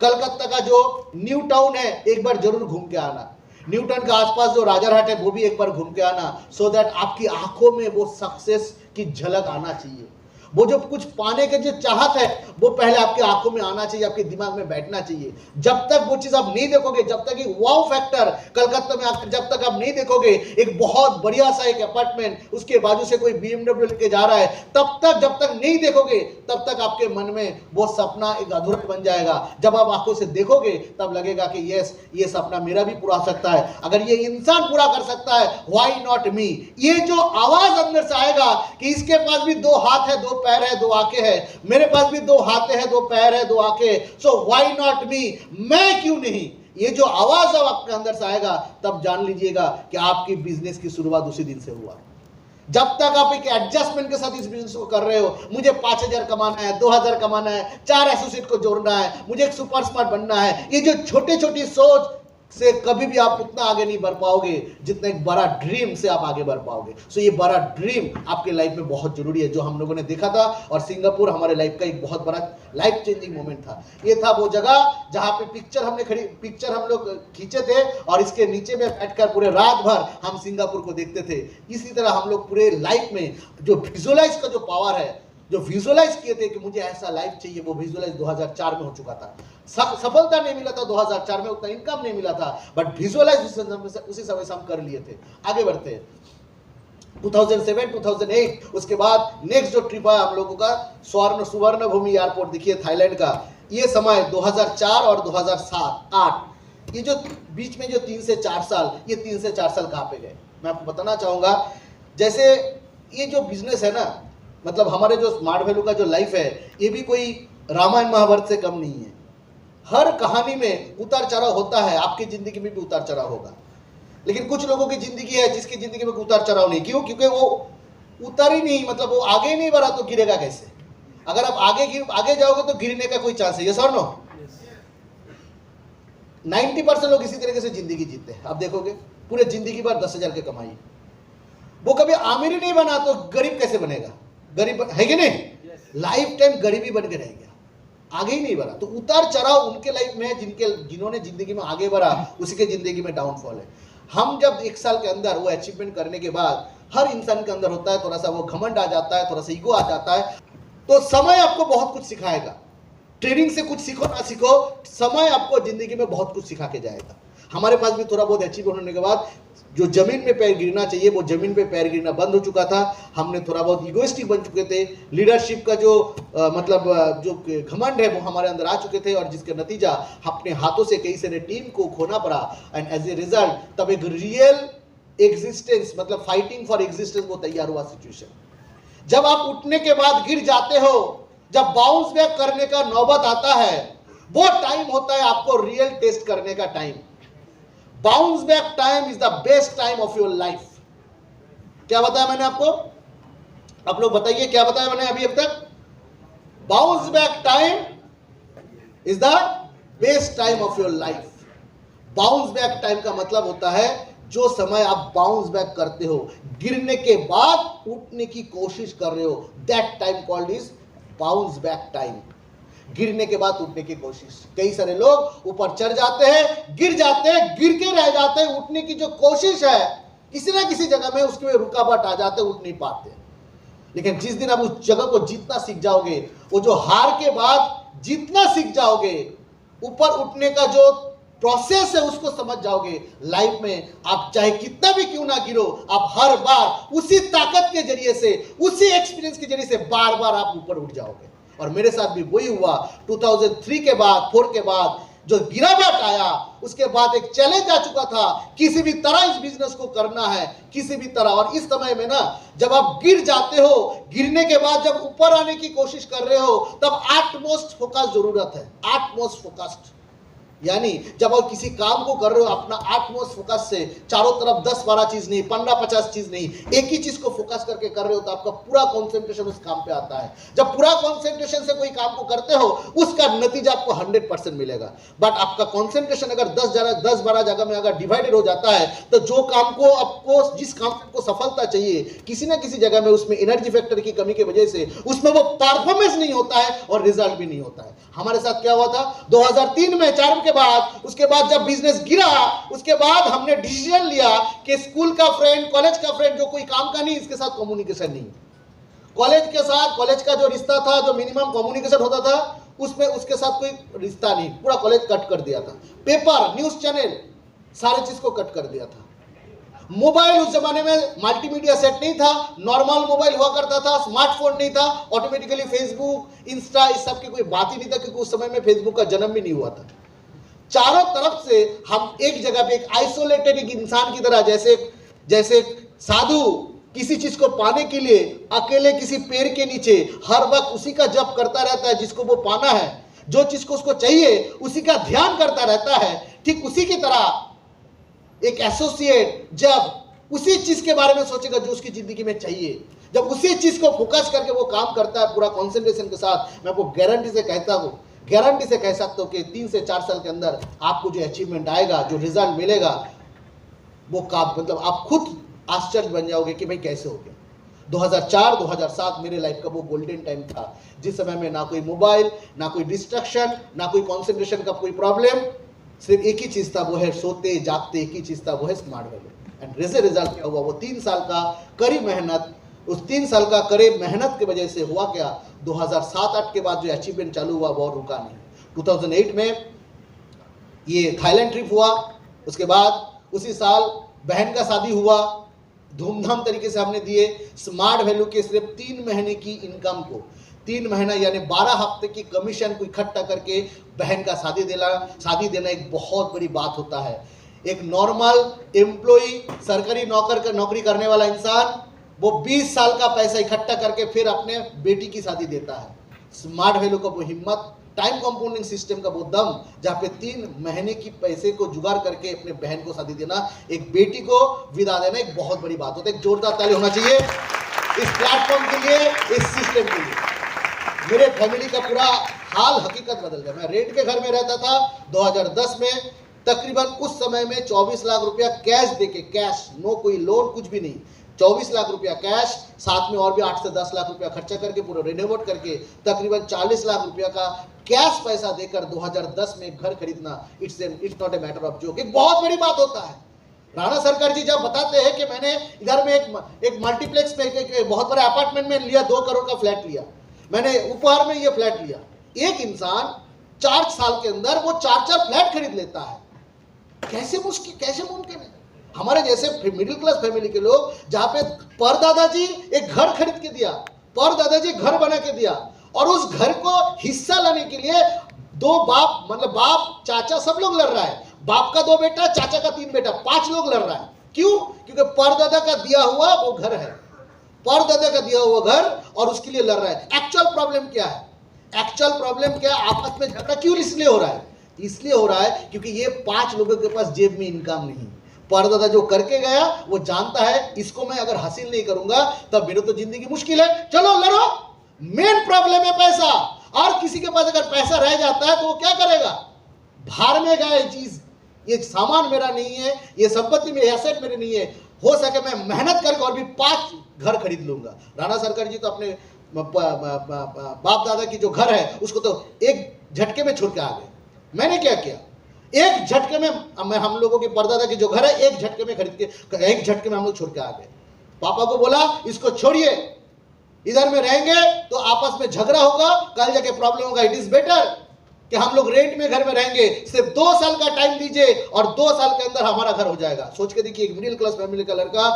कलकत्ता का जो न्यू टाउन है एक बार जरूर घूम के आना। न्यू टाउन के आसपास जो राजारहाट है वो भी एक बार घूम के आना, सो दैट आपकी आंखों में वो सक्सेस की झलक आना चाहिए। वो जो कुछ पाने के जो चाहत है वो पहले आपकी आंखों में आना चाहिए, आपके दिमाग में बैठना चाहिए। जब तक वो चीज आप नहीं देखोगे, जब तक एक वाव फैक्टर कलकत्ता में आकर जब तक आप नहीं देखोगे, एक बहुत बढ़िया सा एक अपार्टमेंट उसके बाजू से कोई BMW लेके जा रहा है, तब तक जब तक नहीं देखोगे तब तक आपके मन में वो सपना एक अधूरा बन जाएगा। जब आप आंखों से देखोगे तब लगेगा कि यस, ये सपना मेरा भी पूरा हो सकता है। अगर ये इंसान पूरा कर सकता है, व्हाई नॉट मी। ये जो आवाज अंदर से आएगा कि इसके पास भी 2 हाथ है, 2 पैर है, 2 आंखें है, मेरे पास भी 2 हाथ है, 2 पैर है, 2 आंखें, सो व्हाई नॉट मी, मैं क्यों नहीं। ये जो आवाज अब आपके अंदर से आएगा तब जान लीजिएगा कि आपकी बिजनेस की शुरुआत उसी दिन से हुआ। जब तक आप एक एडजस्टमेंट के साथ इस बिजनेस को कर रहे हो, मुझे 5,000 कमाना है, 2,000 कमाना है, 4 एसोसिएट को जोड़ना है, मुझे एक सुपर स्मार्ट बनना है, ये जो छोटी छोटी सोच से कभी भी आप उतना आगे नहीं बढ़ पाओगे जितना एक बड़ा ड्रीम से आप आगे बढ़ पाओगे। सो ये बड़ा ड्रीम आपके लाइफ में बहुत जरूरी है, जो हम लोगों ने देखा था। और सिंगापुर हमारे लाइफ का एक बहुत बड़ा लाइफ चेंजिंग मोमेंट था। ये था वो जगह जहां पे पिक्चर हम लोग खींचे थे और इसके नीचे में बैठकर पूरे रात भर हम सिंगापुर को देखते थे। इसी तरह हम लोग पूरे लाइफ में जो विजुअलाइज का जो पावर है, जो विजुअलाइज किए थे कि मुझे ऐसा लाइफ चाहिए, वो विजुअलाइज 2004 में हो चुका था। सफलता नहीं मिला था 2004 में, उतना इनकम नहीं मिला था, बट विजुअलाइज उसी समय से हम कर लिए थे। आगे बढ़ते हैं 2007 2008, उसके बाद नेक्स्ट जो ट्रिप है हम लोगों का सुवर्ण भूमि एयरपोर्ट, देखिए थाईलैंड का। ये समय 2004 और 2007 8 ये जो बीच में जो 3 से 4 साल, ये 3 से 4 साल कहाँ पे गए? मैं आपको बताना चाहूँगा, जैसे ये जो बिजनेस है ना, मतलब हमारे जो स्मार्ट वैल्यू का जो लाइफ है, ये भी कोई रामायण महाभारत से कम नहीं है। हर कहानी में उतार चढ़ाव होता है, आपकी जिंदगी में भी उतार चढ़ाव होगा। लेकिन कुछ लोगों की जिंदगी है जिसकी जिंदगी में उतार चढ़ाव नहीं। क्यों? क्योंकि वो उतर ही नहीं, मतलब वो आगे ही नहीं बढ़ा तो गिरेगा कैसे? अगर आप आगे जाओगे तो गिरने का कोई चांस है? यस और नो? 90% लोग इसी तरीके से जिंदगी जीते हैं। आप देखोगे पूरे जिंदगी भर 10,000 की कमाई, वो कभी आमिर ही नहीं बना तो गरीब कैसे बनेगा? गरीब है कि नहीं? लाइफ टाइम गरीबी बन के रह गया, आगे ही नहीं बढ़ा। तो उतार चढ़ाव उनके लाइफ में जिन्होंने जिंदगी में आगे बढ़ा, उसी के जिंदगी में डाउनफॉल है। हम जब 1 साल के अंदर वो अचीवमेंट करने के बाद हर इंसान के अंदर होता है थोड़ा सा वो घमंड आ जाता है, थोड़ा सा ईगो आ जाता है। तो समय आपको बहुत कुछ सिखाएगा। ट्रेनिंग से कुछ सीखो ना सीखो, समय आपको जिंदगी में बहुत कुछ सिखा के जाएगा। हमारे पास भी थोड़ा बहुत अचीव होने के बाद जो जमीन पे पैर गिरना चाहिए वो जमीन पे पैर गिरना बंद हो चुका था। हमने थोड़ा बहुत इगोइस्टिक बन चुके थे। लीडरशिप का जो जो घमंड है वो हमारे अंदर आ चुके थे, और जिसके नतीजा अपने हाथों से कई सारे टीम को खोना पड़ा। एंड एज ए रिजल्ट तब एक रियल एग्जिस्टेंस, मतलब फाइटिंग फॉर एग्जिस्टेंस, वो तैयार हुआ सिचुएशन। जब आप उठने के बाद गिर जाते हो, जब बाउंस बैक करने का नौबत आता है, वो टाइम होता है आपको रियल टेस्ट करने का time. Bounce back time is the best time of your life. क्या बताया मैंने आपको? आप लोग बताइए क्या बताया मैंने अभी अब तक? Bounce back time is the best time of your life. Bounce back time का मतलब होता है जो समय आप बाउंस बैक करते हो, गिरने के बाद उठने की कोशिश कर रहे हो, that time called is bounce back time. गिरने के बाद उठने की कोशिश। कई सारे लोग ऊपर चढ़ जाते हैं, गिर जाते हैं, गिर के रह जाते हैं। उठने की जो कोशिश है किसी ना किसी जगह में उसके रुकावट आ जाते, उठ नहीं पाते। लेकिन जिस दिन आप उस जगह को जीतना सीख जाओगे, वो जो हार के बाद जीतना सीख जाओगे, ऊपर उठने का जो प्रोसेस है उसको समझ जाओगे, लाइफ में आप चाहे कितना भी क्यों ना गिरो, आप हर बार उसी ताकत के जरिए से, उसी एक्सपीरियंस के जरिए से बार बार आप ऊपर उठ जाओगे। और मेरे साथ भी वही हुआ। 2003 के बाद, 4 के बाद जो गिरावट आया, उसके बाद एक चैलेंज आ चुका था, किसी भी तरह इस बिजनेस को करना है, किसी भी तरह। और इस समय में ना, जब आप गिर जाते हो, गिरने के बाद जब ऊपर आने की कोशिश कर रहे हो, तब एटमोस्ट फोकस जरूरत है। एटमोस्ट फोकस्ड, यानी जब आप किसी काम को कर रहे हो अपना एटमोस्ट फोकस से, चारों तरफ 10-12 चीज नहीं, 15-50 चीज नहीं, एक ही चीज को फोकस करके कर रहे हो, तो आपका पूरा कंसंट्रेशन उस काम पे आता है। जब पूरा कंसंट्रेशन से कोई काम को करते हो, उसका नतीजा आपको 100% मिलेगा। बट आपका कंसंट्रेशन अगर 10-12 जगह में अगर डिवाइडेड हो जाता है, तो जो काम को आपको, जिस काम को सफलता चाहिए, किसी ना किसी जगह में उसमें एनर्जी फैक्टर की कमी की वजह से उसमें वो परफॉर्मेंस नहीं होता है और रिजल्ट भी नहीं होता है। हमारे साथ क्या हुआ था 2003 में, 4 के बाद, उसके बाद जब बिजनेस गिरा, उसके बाद हमने डिसीजन लिया कि स्कूल का फ्रेंड, कॉलेज का फ्रेंड जो कोई काम का नहीं, इसके साथ कम्युनिकेशन नहीं। कॉलेज के साथ, कॉलेज का जो रिश्ता था, जो मिनिमम कम्युनिकेशन होता था, उसमें उसके साथ कोई रिश्ता नहीं, पूरा कॉलेज कट कर दिया था। पेपर, न्यूज चैनल, सारे चीज को कट कर दिया था। मोबाइल, उस जमाने में मल्टीमीडिया सेट नहीं था, नॉर्मल मोबाइल हुआ करता था, स्मार्टफोन नहीं था। ऑटोमेटिकली फेसबुक, इंस्टा, इस सब की कोई बात ही नहीं था, क्योंकि उस समय में फेसबुक का जन्म भी नहीं हुआ था। चारों तरफ से हम एक जगह पे, एक आइसोलेटेड एक इंसान की तरह, जैसे साधु किसी चीज को पाने के लिए अकेले किसी पेड़ के नीचे हर वक्त उसी का जप करता रहता है, जिसको वो पाना है, जो चीज को उसको चाहिए उसी का ध्यान करता रहता है। ठीक उसी की तरह एक एसोसिएट जब उसी चीज के बारे में सोचेगा जो उसकी जिंदगी में चाहिए, जब उसी चीज को फोकस करके वो काम करता है पूरा कंसंट्रेशन के साथ, मैं आपको गारंटी से कहता हूं, गारंटी से कह सकता हूं कि 3 से 4 साल के अंदर आपको जो अचीवमेंट आएगा, जो रिजल्ट मिलेगा, वो काम, मतलब आप खुद आश्चर्य बन जाओगे कि भाई कैसे हो गया। 2004-2007 मेरे लाइफ का वो गोल्डन टाइम था, जिस समय में ना कोई मोबाइल, ना कोई डिस्ट्रक्शन, ना कोई कॉन्सेंट्रेशन का कोई प्रॉब्लम, सिर्फ एक ही चीज था, वो है सोते जागते, एक ही चीज था, वो है स्मार्ट वैल्यू। एंड रिजल्ट क्या हुआ, वो 3 साल का कड़ी मेहनत, उस 3 साल का कड़ी मेहनत की वजह से हुआ क्या, 2007-8 के बाद जो अचीवमेंट चालू हुआ वो रुका नहीं। 2008 में ये थाईलैंड ट्रिप हुआ, उसके बाद उसी साल बहन का शादी हुआ, धूमधाम तरीके से हमने दिए। स्मार्ट वैल्यू के सिर्फ 3 महीने की इनकम को, 3 महीना यानी 12 हफ्ते की कमीशन को इकट्ठा करके बहन का शादी देना एक बहुत बड़ी बात होता है। एक नॉर्मल एम्प्लॉई, सरकारी नौकरी करने वाला इंसान वो 20 साल का पैसा इकट्ठा करके फिर अपने बेटी की शादी देता है। स्मार्ट वैल्यू का वो हिम्मत, टाइम कंपाउंडिंग सिस्टम का वो दम, जहाँ पे 3 महीने की पैसे को जुगाड़ करके अपने बहन को शादी देना, एक बेटी को विदा देना एक बहुत बड़ी बात होती है। एक जोरदार ताली होना चाहिए इस प्लेटफॉर्म के लिए, इस सिस्टम के लिए। मेरे फैमिली का पूरा हाल हकीकत बदल गया। मैं रेंट के घर में रहता था 2010 में, तकरीबन उस समय में 24 लाख रुपया कैश देके, कैश, नो कोई लोन कुछ भी नहीं, 24 लाख रुपया कैश, साथ में और भी 8 से 10 लाख रुपया खर्चा करके पूरा रिनोवेट करके तकरीबन 40 लाख रुपया का कैश पैसा देकर 2010 में घर खरीदना, it's not a matter of joke, एक बहुत बड़ी बात होता है। राणा सरकार जी जब बताते हैं कि मैंने इधर में एक मल्टीप्लेक्स में एक बहुत बड़े अपार्टमेंट में लिया, 2 करोड़ का फ्लैट लिया, मैंने उपहार में ये फ्लैट लिया। एक इंसान 4 साल के अंदर वो 4 फ्लैट खरीद लेता है, कैसे मुमकिन है? हमारे जैसे मिडिल क्लास फैमिली के लोग, जहां पे परदादाजी एक घर खरीद के दिया, परदादाजी घर बना के दिया, और उस घर को हिस्सा लाने के लिए 2 बाप, मतलब बाप चाचा सब लोग लड़ रहा है, बाप का 2 बेटा, चाचा का 3 बेटा, 5 लोग लड़ रहा है। क्यों? क्योंकि परदादा का दिया हुआ वो घर है, परदादा का दिया हुआ घर, और उसके लिए लड़ रहा है। एक्चुअल प्रॉब्लम क्या है? आपस में झगड़ा क्यों इसलिए हो रहा है? इसलिए हो रहा है क्योंकि ये 5 लोगों के पास जेब में इनकम नहीं। परदादा जो करके गया वो जानता है इसको मैं अगर हासिल नहीं करूंगा तब मेरी तो जिंदगी मुश्किल है, चलो लड़ो। मेन प्रॉब्लम है पैसा, और किसी के पास अगर पैसा रह जाता है तो वो क्या करेगा? भार में गया ये चीज, ये सामान मेरा नहीं है, ये संपत्ति मेरी, एसेट मेरी नहीं है, हो सके मैं मेहनत करके और भी 5 घर खरीद लूंगा। राणा सरकार जी तो अपने बाप दादा की जो घर है उसको तो एक झटके में छोड़ के आ गए। मैंने क्या किया? एक झटके में हम लोगों के परदादा की जो घर है एक झटके में खरीद के, एक झटके में हम लोग छोड़ के आ गए। पापा को बोला इसको छोड़िए, इधर में रहेंगे तो आपस में झगड़ा होगा, कल जाके प्रॉब्लम होगा। इट इज बेटर कि हम लोग रेंट में घर में रहेंगे, सिर्फ 2 साल का टाइम दीजिए और 2 साल के अंदर हमारा घर हो जाएगा। सोच के देखिए, एक मिडिल क्लास फैमिली का लड़का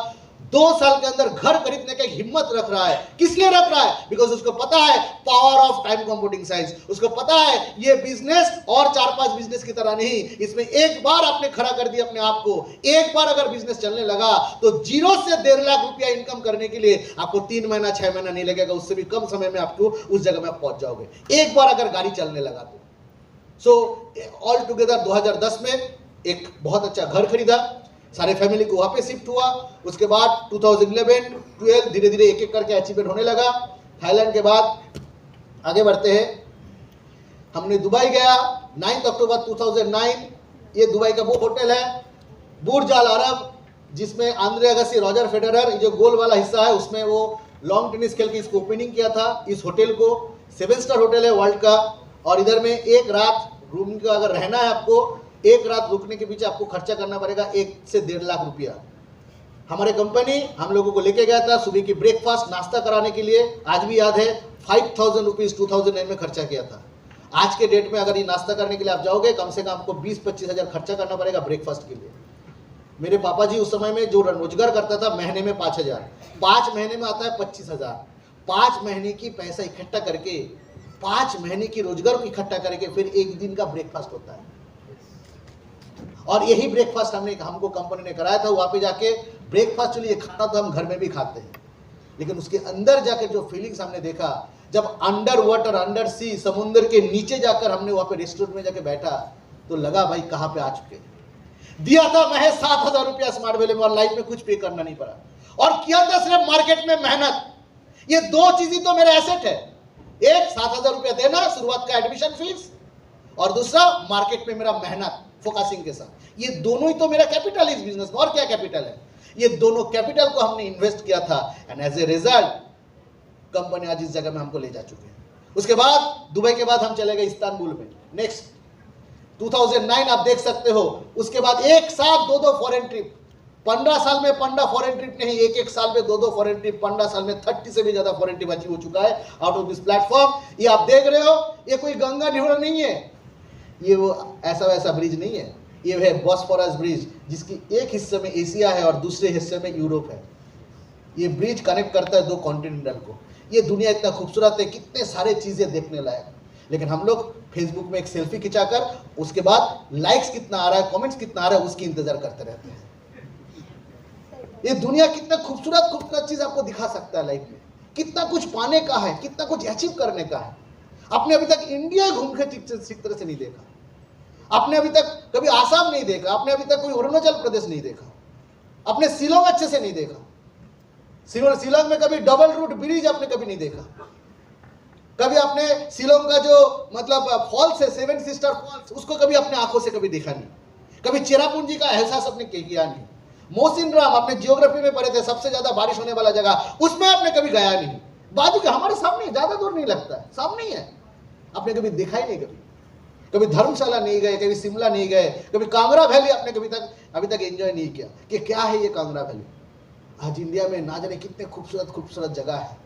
2 साल के अंदर घर खरीदने का हिम्मत रख रहा है। किस लिए रख रहा है? बिकॉज उसको पता है power of time compounding science, उसको पता है ये बिजनेस और 4-5 बिजनेस की तरह नहीं, इसमें एक बार आपने खड़ा कर दिया अपने आप को, एक बार अगर बिजनेस चलने लगा तो 0 से 1.5 लाख रुपया इनकम करने के लिए आपको 3 महीना 6 महीना नहीं लगेगा, उससे भी कम समय में आपको उस जगह में पहुंच जाओगे, एक बार अगर गाड़ी चलने लगा तो। सो ऑल टुगेदर 2010 में एक बहुत अच्छा घर खरीदा, सारे फैमिली को वहां पे शिफ्ट हुआ। उसके बाद 2011, 12 धीरे धीरे एक एक करके अचीवमेंट होने लगा। थाईलैंड के बाद आगे बढ़ते हैं, हमने दुबई गया 9 अक्टूबर 2009। ये दुबई का वो होटल है बुर्ज अल अरब, जिसमें आंद्रे अगासी, रॉजर फेडरर, जो गोल वाला हिस्सा है उसमें वो लॉन्ग टेनिस खेल के इसको ओपनिंग किया था। इस होटल को 7 स्टार होटल है वर्ल्ड का, और इधर में एक रात रूम का अगर रहना है आपको, एक रात रुकने के पीछे आपको खर्चा करना पड़ेगा 1 से 1.5 लाख रुपया। हमारे कंपनी हम लोगों को लेके गया था सुबह की ब्रेकफास्ट नाश्ता कराने के लिए, आज भी याद है 5000 रुपीज 2009 में खर्चा किया था। आज के डेट में अगर ये नाश्ता करने के लिए आप जाओगे कम से कम आपको 20-25 हजार खर्चा करना पड़ेगा ब्रेकफास्ट के लिए। मेरे पापा जी उस समय में जो रोजगार करता था महीने में 5000, 5 महीने में आता है 25,000। 5 महीने की पैसा इकट्ठा करके, 5 महीने की रोजगार को इकट्ठा करके फिर एक दिन का ब्रेकफास्ट होता है। और यही ब्रेकफास्ट हमको कंपनी ने कराया था। वहां पे जाके ब्रेकफास्ट, चलिए खाना तो हम घर में भी खाते हैं, लेकिन उसके अंदर जाकर जो फीलिंग्स हमने देखा, जब अंडर वाटर, अंडर सी, समुद्र के नीचे जाकर हमने वहां पे रेस्टोरेंट में जाके बैठा तो लगा भाई कहां पे आ चुके। दिया था महज 7,000 रुपया स्मार्ट वैल्यू में, और लाइफ में कुछ पे करना नहीं पड़ा, और किया था सिर्फ मार्केट में मेहनत। ये 2 चीजें तो मेरे एसेट है, एक 7,000 रुपया देना शुरुआत का एडमिशन फीस, और दूसरा मार्केट में मेरा मेहनत फोकसिंग के साथ। ये दोनों ही तो मेरा कैपिटल इस बिजनेस में। और क्या कैपिटल है? ये दोनों कैपिटल को हमने इन्वेस्ट किया था, and as a result company आज इस जगह में हमको ले जा चुके हैं। उसके बाद दुबई के बाद हम चले गए इस्तांबुल में। नेक्स्ट 2009 आप देख सकते हो। उसके बाद एक साथ 2-2 फॉरेन ट्रिप, 15 साल में 15 फॉरेन ट्रिप नहीं, एक साल में 2-2 फॉरेन ट्रिप, 15 साल में 30 से भी ज्यादा फॉरेन ट्रिप अचीव हो चुका है आउट ऑफ दिस प्लेटफॉर्म। ये आप देख रहे हो, ये कोई गंगा निहोरा नहीं है, ये वो ऐसा वैसा ब्रिज नहीं है, ये है बॉस्फोरस ब्रिज, जिसकी एक हिस्से में एशिया है और दूसरे हिस्से में यूरोप है। ये ब्रिज कनेक्ट करता है 2 कॉन्टिनेंटल को। ये दुनिया इतना खूबसूरत है, कितने सारे चीजें देखने लायक, लेकिन हम लोग फेसबुक में एक सेल्फी खिंचाकर उसके बाद लाइक्स कितना आ रहा है, कमेंट्स कितना आ रहा है, उसकी इंतजार करते रहते हैं। ये दुनिया कितना खूबसूरत खूबसूरत चीज आपको दिखा सकता है लाइफ में, कितना कुछ पाने का है, कितना कुछ अचीव करने का है। आपने अभी तक इंडिया घूम के ठीक तरह से नहीं देखा, आपने अभी तक कभी आसाम नहीं देखा, आपने अभी तक कोई अरुणाचल प्रदेश नहीं देखा, आपने शिलोंग अच्छे से नहीं देखा, शिलोंग में कभी डबल रूट ब्रिज आपने कभी नहीं देखा, कभी आपने शिलोंग का जो मतलब फॉल्स है, सेवन सिस्टर फॉल्स, उसको कभी अपने आंखों से कभी देखा नहीं, कभी चेरापूंजी का एहसास आपने किया नहीं। मोसिनराम आपने जियोग्राफी में पढ़े थे, सबसे ज्यादा बारिश होने वाला जगह, उसमें आपने कभी गया नहीं, बाजू के हमारे सामने, ज्यादा दूर नहीं लगता है, सामने ही है, आपने कभी देखा ही नहीं। कभी धर्मशाला नहीं गए, कभी शिमला नहीं गए, कभी कांगड़ा वैली आपने कभी तक अभी तक एंजॉय नहीं किया कि क्या है ये कांगड़ा वैली। आज इंडिया में ना जाने कितने खूबसूरत खूबसूरत जगह है,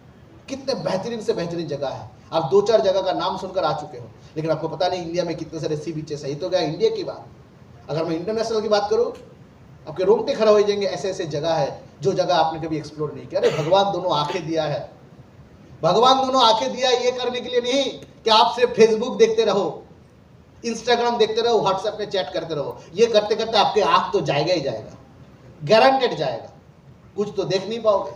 कितने बेहतरीन से बेहतरीन जगह है। आप 2-4 जगह का नाम सुनकर आ चुके हो, लेकिन आपको पता नहीं इंडिया में कितने सारे सी बीचेस है। ये तो क्या इंडिया की बात, अगर मैं इंटरनेशनल की बात करूं, आपके रोंगटे खड़ा हो जाएंगे, ऐसे ऐसे जगह है जो जगह आपने कभी एक्सप्लोर नहीं किया। अरे भगवान दोनों आंखें दिया है, भगवान दोनों आंखें दिया है ये करने के लिए नहीं कि आप सिर्फ फेसबुक देखते रहो, इंस्टाग्राम देखते रहो, व्हाट्सएप में चैट करते रहो। ये करते करते आपके आंख तो जाएगा ही जाएगा, गारंटेड जाएगा, कुछ तो देख नहीं पाओगे।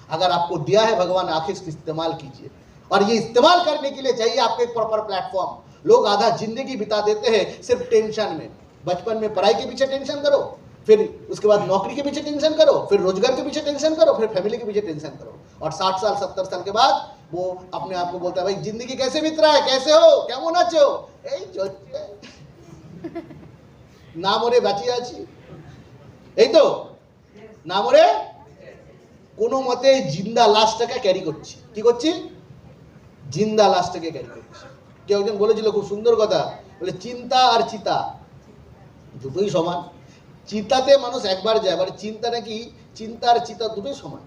अगर आपको दिया है भगवान आंखें, इसका इस्तेमाल कीजिए, और ये इस्तेमाल करने के लिए चाहिए आपको एक प्रॉपर प्लेटफॉर्म। लोग आधा जिंदगी बिता देते हैं सिर्फ टेंशन में, बचपन में पढ़ाई के पीछे टेंशन करो, फिर उसके बाद नौकरी के पीछे टेंशन करो, फिर रोजगार के पीछे टेंशन करो, फिर फैमिली के पीछे टेंशन करो, और 60 साल 70 साल के बाद वो अपने आप को बोलता है भाई जिंदगी कैसे बीत रहा है, कैसे हो, केमन आछो, এই চলছে না মরে বাঁচিয়ে আছি, এই তো না মরে কোনো মতে জিন্দা লাশটাকে ক্যারি করছি। কি করছি? জিন্দা লাশটাকে ক্যারি করছি। কেউ একজন বলেছিল খুব সুন্দর কথা, বলে চিন্তা আর চিতা দুটোই সমান। চিতাতে মানুষ একবার যায়, মানে চিন্তা নাকি চিন্তা আর চিতা দুটোই সমান।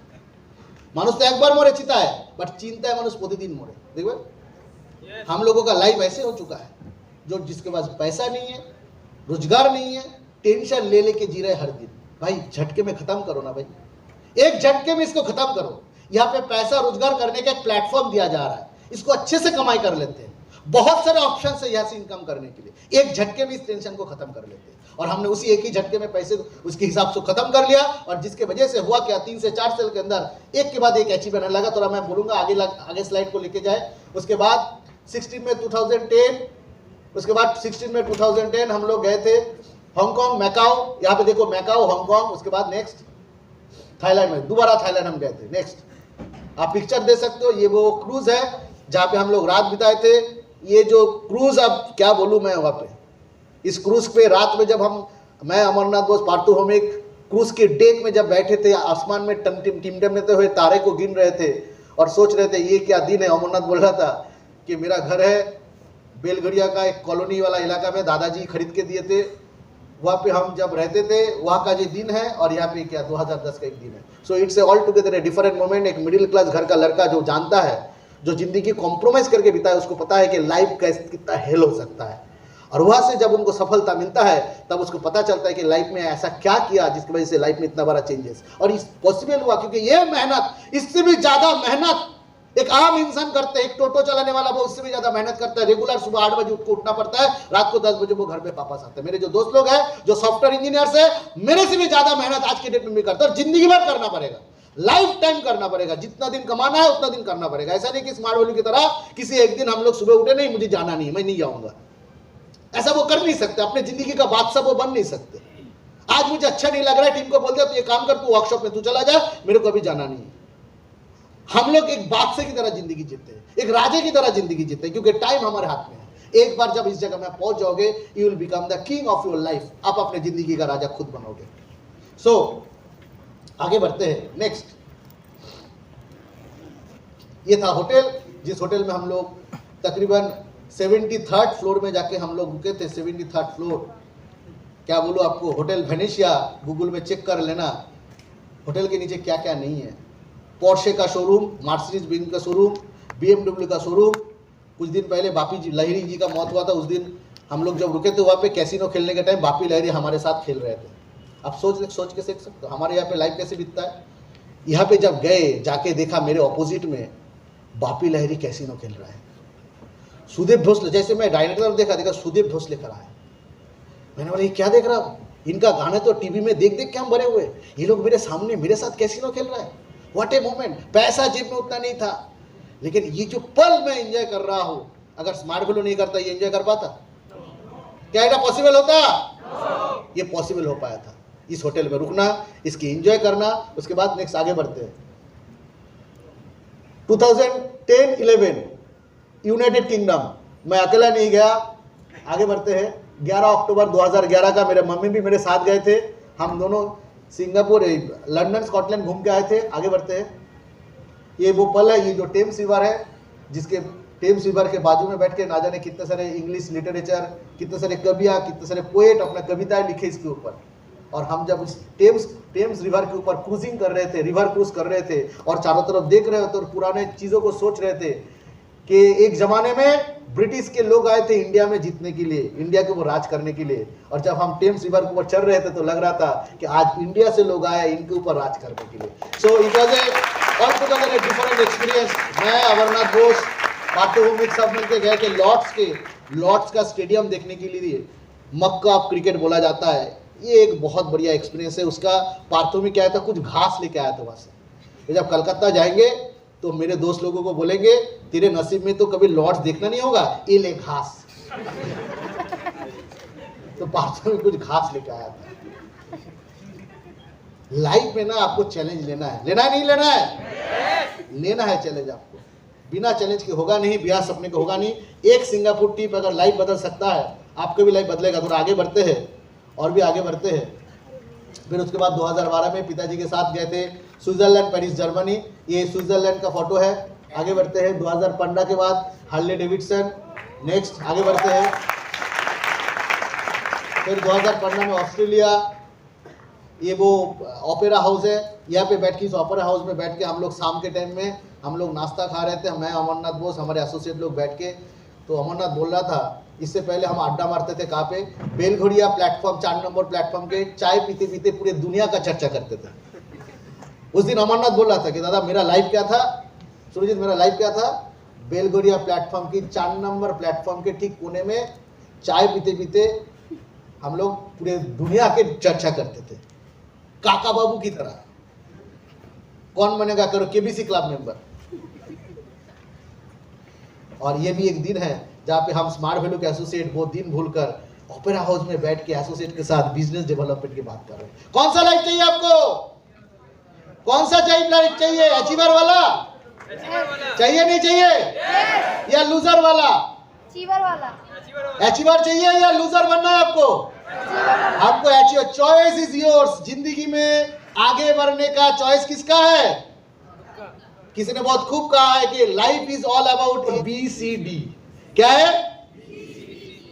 মানুষ তো একবার মরে চিতায়, বাট চিন্ताয় মানুষ প্রতিদিন মরে। দেখবেন हम लोगों का लाइफ ऐसे हो चुका है, जो जिसके पास पैसा नहीं है, रोजगार नहीं है, टेंशन ले लेके जी रहे हर दिन। भाई झटके में खत्म करो ना भाई, एक झटके में इसको खत्म करो। यहाँ पे पैसा रोजगार करने का एक प्लेटफॉर्म दिया जा रहा है, इसको अच्छे से कमाई कर लेते हैं, बहुत सारे ऑप्शन है यहाँ से इनकम करने के लिए। एक झटके में इस टेंशन को खत्म कर लेते हैं, और हमने उसी एक ही झटके में पैसे उसके हिसाब से खत्म कर लिया, और जिसके वजह से हुआ क्या, 3 से 4 साल के अंदर एक के बाद एक अचीव बनने लगा। थोड़ा मैं बोलूंगा आगे स्लाइड को लेके जाए। उसके बाद 16 में 2010, उसके बाद 16 में 2010 हम लोग गए थे हांगकांग, मैकाओ, यहाँ पे देखो मैकाओ, हांगकांग, उसके बाद नेक्स्ट थाईलैंड में, दोबारा थाईलैंड हम गए थे। नेक्स्ट आप पिक्चर दे सकते हो, ये वो क्रूज है जहाँ पे हम लोग रात बिताए थे। ये जो क्रूज, अब क्या बोलूँ मैं, वहाँ पे इस क्रूज पे रात में जब मैं अमरनाथ बोस पार्टू, हम एक क्रूज के डेक में जब बैठे थे, आसमान में टिमटिमाते हुए तारे को गिन रहे थे और सोच रहे थे ये क्या दिन है। अमरनाथ बोल रहा था कि मेरा घर है बेलगड़िया का एक कॉलोनी वाला इलाका में, दादाजी खरीद के दिए थे, वहाँ पे हम जब रहते थे, वहाँ का ये दिन है, और यहाँ पे क्या 2010 का एक दिन है। So it's all together a different moment. एक मिडिल क्लास घर का लड़का जो जानता है, जो जिंदगी कॉम्प्रोमाइज करके बिता है, उसको पता है कि लाइफ कैसे कितना हेल हो सकता है, और वहाँ से जब उनको सफलता मिलता है तब उसको पता चलता है कि लाइफ में ऐसा क्या किया जिसकी वजह से लाइफ में इतना बड़ा चेंजेस और इस पॉसिबल हुआ। क्योंकि ये मेहनत, इससे भी ज्यादा मेहनत एक आम इंसान करते हैं, एक टोटो चलाने वाला वो उससे भी ज्यादा मेहनत करता है। रेगुलर सुबह 8 बजे उठकर उठना पड़ता है, रात को 10 बजे वो घर पे वापस आते हैं। मेरे जो दोस्त लोग हैं जो सॉफ्टवेयर इंजीनियर्स है, मेरे से भी ज्यादा मेहनत आज के डेट में भी करते हैं, और जिंदगी भर करना पड़ेगा, लाइफ टाइम करना पड़ेगा। जितना दिन कमाना है उतना दिन करना पड़ेगा। ऐसा नहीं कि स्मार्ट वैल्यू की तरह किसी एक दिन हम लोग सुबह उठे, नहीं मुझे जाना नहीं, मैं नहीं जाऊंगा, ऐसा वो कर नहीं सकते। अपने जिंदगी का बादशाह वो बन नहीं सकते। आज मुझे अच्छा नहीं लग रहा है, टीम को बोल दिया तो ये काम कर, तू वर्कशॉप में तू चला जा, मेरे को अभी जाना नहीं है। हम लोग एक बादशाह की तरह जिंदगी जीते हैं, एक राजे की तरह जिंदगी जीते हैं, क्योंकि टाइम हमारे हाथ में है। एक बार जब इस जगह में पहुंच जाओगे, you will become the king of your life. आप अपने जिंदगी का राजा खुद बनोगे। सो आगे बढ़ते हैं। नेक्स्ट, ये था होटल, जिस होटल में हम लोग तकरीबन 73rd फ्लोर में जाके हम लोग रुके थे। 73rd फ्लोर, क्या बोलूं आपको, होटल वेनेशिया, गूगल में चेक कर लेना होटल के नीचे क्या क्या नहीं है। पोर्शे का शोरूम, मर्सिडीज बेंज का शोरूम, BMW का शोरूम। कुछ दिन पहले बापी जी लहरी जी का मौत हुआ था, उस दिन हम लोग जब रुके थे वहाँ पे कैसीनो खेलने के टाइम बापी लहरी हमारे साथ खेल रहे थे। आप सोच के सीख सकते हो हमारे यहाँ पे लाइफ कैसे बीतता है। यहाँ पे जब गए, जाके देखा मेरे ऑपोजिट में बापी लहरी कैसीनो खेल रहा है, सुदीप भोसले, जैसे मैं डायरेक्टर देखा सुदीप भोसले करा है, मैंने बोला ये क्या देख रहा हूँ, इनका गाने तो टीवी में देख देख के हम भरे हुए, ये लोग मेरे सामने मेरे साथ कैसीनो खेल रहा है। What a moment. पैसा जेब में उतना नहीं था, लेकिन ये जो पल मैं एंजॉय कर रहा हूं, अगर स्मार्ट वेलो नहीं करता ये एंजॉय कर पाता? क्या এটা पॉसिबल होता? ये पॉसिबल हो पाया था। इस होटल में रुकना, इसकी एंजॉय करना, उसके बाद नेक्स्ट आगे बढ़ते हैं। 2010-11 यूनाइटेड किंगडम, मैं अकेला नहीं गया, आगे बढ़ते हैं। 11 अक्टूबर 2011 का, मेरे मम्मी भी मेरे साथ गए थे, हम दोनों सिंगापुर लंदन स्कॉटलैंड घूम के आए थे। आगे बढ़ते हैं। ये वो पल है, ये जो टेम्स रिवर है, जिसके टेम्स रिवर के बाजू में बैठ के ना जाने कितने सारे इंग्लिश लिटरेचर, कितने सारे कवियाँ, कितने सारे पोएट अपना कविताएं लिखे इसके ऊपर। और हम जब उस टेम्स रिवर के ऊपर क्रूजिंग कर रहे थे, रिवर क्रूज कर रहे थे और चारों तरफ देख रहे थे और पुराने चीज़ों को सोच रहे थे कि एक ज़माने में ब्रिटिश के लोग आए थे इंडिया में जीतने के लिए, इंडिया के ऊपर राज करने के लिए, और जब हम टेम्स रिवर के ऊपर चल रहे थे तो लग रहा था कि आज इंडिया से लोग आए इनके ऊपर राज करने के लिए। So it was a different experience. मैं, अमरनाथ बोस, पार्थोमिक सब मिलकर गए थे लॉर्ड्स का स्टेडियम देखने के लिए। मक्का ऑफ क्रिकेट बोला जाता है। ये एक बहुत बढ़िया एक्सपीरियंस है उसका। पार्थोमिक क्या था, कुछ घास लेके आया था वहाँ से। जब कलकत्ता जाएंगे तो मेरे दोस्त लोगों को बोलेंगे तेरे नसीब में तो कभी लॉर्ड्स देखना नहीं होगा, ये ले घास। तो पार्थोमिक कुछ घास लेके आया था। लाइफ में ना आपको चैलेंज लेना है, नहीं लेना है, लेना है चैलेंज आपको। बिना चैलेंज के होगा नहीं, बिना सपने के होगा नहीं। एक सिंगापुर ट्रिप अगर लाइफ बदल सकता है, आपके भी लाइफ बदलेगा। थोड़ा आगे बढ़ते हैं और भी आगे बढ़ते हैं। फिर उसके बाद 2012 में पिताजी के साथ गए थे स्विट्जरलैंड, पेरिस, जर्मनी। ये स्विट्जरलैंड का फोटो है। आगे बढ़ते हैं। 2015 के बाद हार्ले डेविडसन। नेक्स्ट आगे बढ़ते हैं। फिर 2015 में ऑस्ट्रेलिया, ये वो ओपेरा हाउस है, यहाँ पे बैठ के, इस ओपेरा हाउस में बैठ के हम लोग शाम के टाइम में हम लोग नाश्ता खा रहे थे, मैं, अमरनाथ बोस, हमारे एसोसिएट लोग बैठ के। तो अमरनाथ बोल रहा था इससे पहले हम अड्डा मारते थे कहाँ पे, बेलघड़िया प्लेटफॉर्म, 4 नंबर प्लेटफॉर्म के, चाय पीते पीते पूरे दुनिया का चर्चा करते थे। उस दिन अमरनाथ बोल रहा था कि दादा मेरा लाइफ क्या था, सुरजीत मेरा लाइफ क्या था, बेलघड़िया प्लेटफॉर्म की 4 नंबर प्लेटफॉर्म के ठीक कोने में चाय पीते पीते हम लोग पूरे दुनिया के चर्चा करते थे, काका बाबू की तरह। कौन बनेगा करो केबीसी क्लब मेंबर। और ये भी एक दिन है जहाँ पे हम स्मार्ट वैल्यू के एसोसिएट वो दिन भूलकर ओपेरा हाउस में बैठ के एसोसिएट के साथ बिजनेस डेवलपमेंट की बात कर रहे हैं। कौन सा लाइफ चाहिए आपको? कौन सा लाइफ चाहिए? अचीवर वाला चाहिए, नहीं चाहिए? या लूजर वाला? अचीवर चाहिए या लूजर बनना है आपको? आपको अचीवर। Choice is yours. जिंदगी में आगे बढ़ने का चॉइस किसका है? किसी ने बहुत खूब कहा है कि life is all about BCD। क्या है?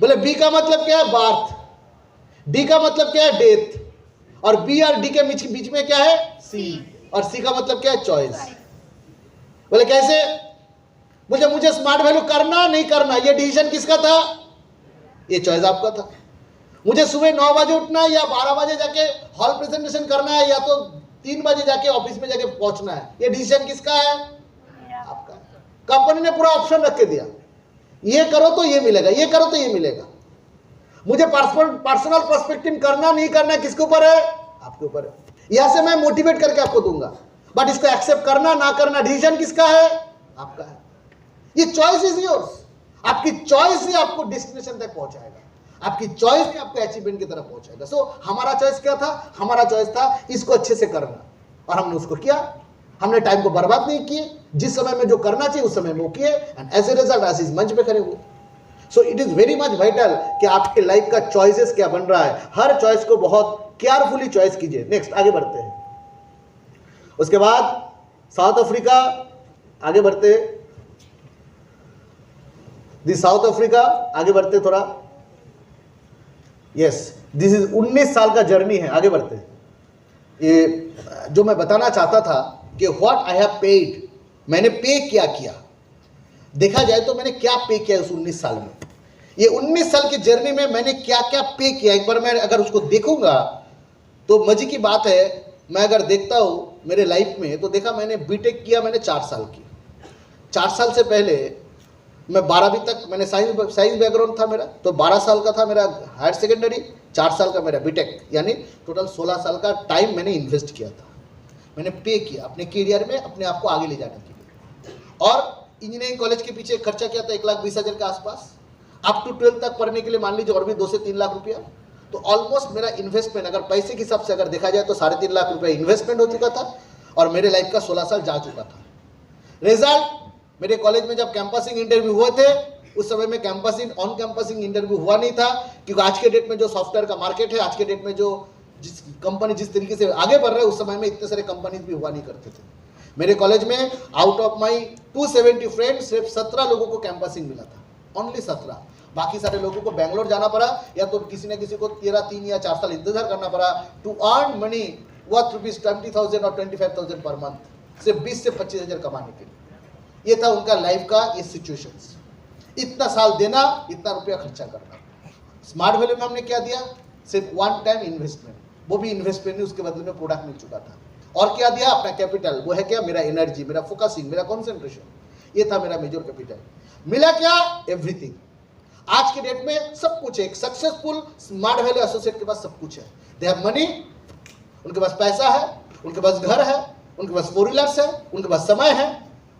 बोले बी का मतलब क्या है? बार्थ। डी का मतलब क्या है? डेथ। और बी और डी के बीच में क्या है? सी। और सी का मतलब क्या है? चॉइस। बोले कैसे? मुझे स्मार्ट वैल्यू करना नहीं करना, ये डिसीजन किसका था? ये चॉइस आपका था। मुझे सुबह 9 बजे उठना है या 12 बजे जाके हॉल प्रेजेंटेशन करना है या तो 3 बजे जाके ऑफिस में जाके पहुंचना है, ये डिसीजन किसका है? आपका। कंपनी ने पूरा ऑप्शन रख के दिया, ये करो तो ये मिलेगा, ये करो तो ये मिलेगा। मुझे पर्सनल पर्सपेक्टिव करना नहीं करना किसके ऊपर है? आपके ऊपर है। यहां से मैं मोटिवेट करके आपको दूंगा, बट इसको एक्सेप्ट करना ना करना डिसीजन किसका है? आपका है। ये चॉइस इज योर्स। आपकी चॉइस ही आपको डेस्टिनेशन तक पहुंचाएगा, आपकी चॉइस ही आपको अचीवमेंट की तरफ पहुंचाएगा। सो हमारा चॉइस क्या था? हमारा चॉइस था इसको अच्छे से करना, और हमने उसको किया। हमने टाइम को बर्बाद नहीं किए, जिस समय में जो करना चाहिए उस समय में वो किए, एंड एज ए रिजल्ट आज इस मंच पे खड़े हुए। So it is very much vital कि आपके लाइफ का चॉइसेस क्या बन रहा है। हर चॉइस को बहुत केयरफुली चॉइस कीजिए। नेक्स्ट आगे बढ़ते हैं। उसके बाद साउथ अफ्रीका, आगे बढ़ते हैं। दिस साउथ अफ्रीका, आगे बढ़ते थोड़ा। यस, दिस इज 19 साल का जर्नी है। आगे बढ़ते हैं। ये जो मैं बताना चाहता था कि व्हाट आई हैव पेड, मैंने पे क्या किया। देखा जाए तो मैंने क्या पे किया उस 19 साल में। ये 19 साल की जर्नी में मैंने क्या क्या पे किया, एक बार मैं अगर उसको देखूंगा तो मजे की बात है। मैं अगर देखता हूँ मेरे लाइफ में तो देखा मैंने बीटेक किया मैंने 4 साल की। 4 साल से पहले मैं 12वीं तक मैंने साइंस बैकग्राउंड था मेरा, तो 12 साल का था मेरा हायर सेकेंडरी, 4 साल का मेरा बीटेक, यानी टोटल 16 साल का टाइम मैंने इन्वेस्ट किया था। मैंने पे किया अपने करियर में अपने आप को आगे ले जाने के लिए। और इंजीनियरिंग कॉलेज के पीछे खर्चा किया था 1,20,000 के आसपास। अप टू 12th तक पढ़ने के लिए मान लीजिए और भी 2 से 3 लाख रुपया। तो ऑलमोस्ट मेरा इन्वेस्टमेंट अगर पैसे के हिसाब से अगर देखा जाए तो 3.5 लाख रुपया इन्वेस्टमेंट हो चुका था और मेरे लाइफ का 16 साल जा चुका था। रिजल्ट मेरे कॉलेज में जब कैंपसिंग इंटरव्यू हुए थे उस समय में कैंपसिंग ऑन कैंपसिंग इंटरव्यू हुआ नहीं था, क्योंकि आज के डेट में जो सॉफ्टवेयर का मार्केट है, आज के डेट में जो जिस कंपनी जिस तरीके से आगे बढ़ रहे हैं, उस समय में इतने सारे कंपनीज भी हुआ नहीं करते थे। मेरे कॉलेज में आउट ऑफ माई 270 फ्रेंड्स सिर्फ 17 लोगों को कैंपसिंग मिला था, ओनली 17। बाकी सारे लोगों को बैंगलोर जाना पड़ा या तो किसी न किसी को 3 या 4 साल इंतजार करना पड़ा टू अर्न मनी वर्थ ₹20,000 और 25,000 पर मंथ, सिर्फ 20 से 25,000 कमाने के लिए। ये था उनका लाइफ का ये सिचुएशंस। इतना साल देना, इतना रुपया खर्चा करना। स्मार्ट वैल्यू में हमने क्या दिया? सिर्फ 1 टाइम इन्वेस्टमेंट, वो भी इन्वेस्टमेंट नहीं, उसके बदले में प्रोडक्ट मिल चुका था। और क्या दिया? अपना कैपिटल, वो है क्या? मेरा एनर्जी, मेरा फोकसिंग, मेरा कॉन्सेंट्रेशन। ये था मेरा मेजर कैपिटल। मिला क्या? एवरीथिंग। आज के डेट में सब कुछ है। एक सक्सेसफुल स्मार्ट वैल्यू एसोसिएट के पास सब कुछ है। दे हैव मनी, उनके पास पैसा है, उनके पास घर है, उनके पास 4 व्हीलर्स है, उनके पास समय है,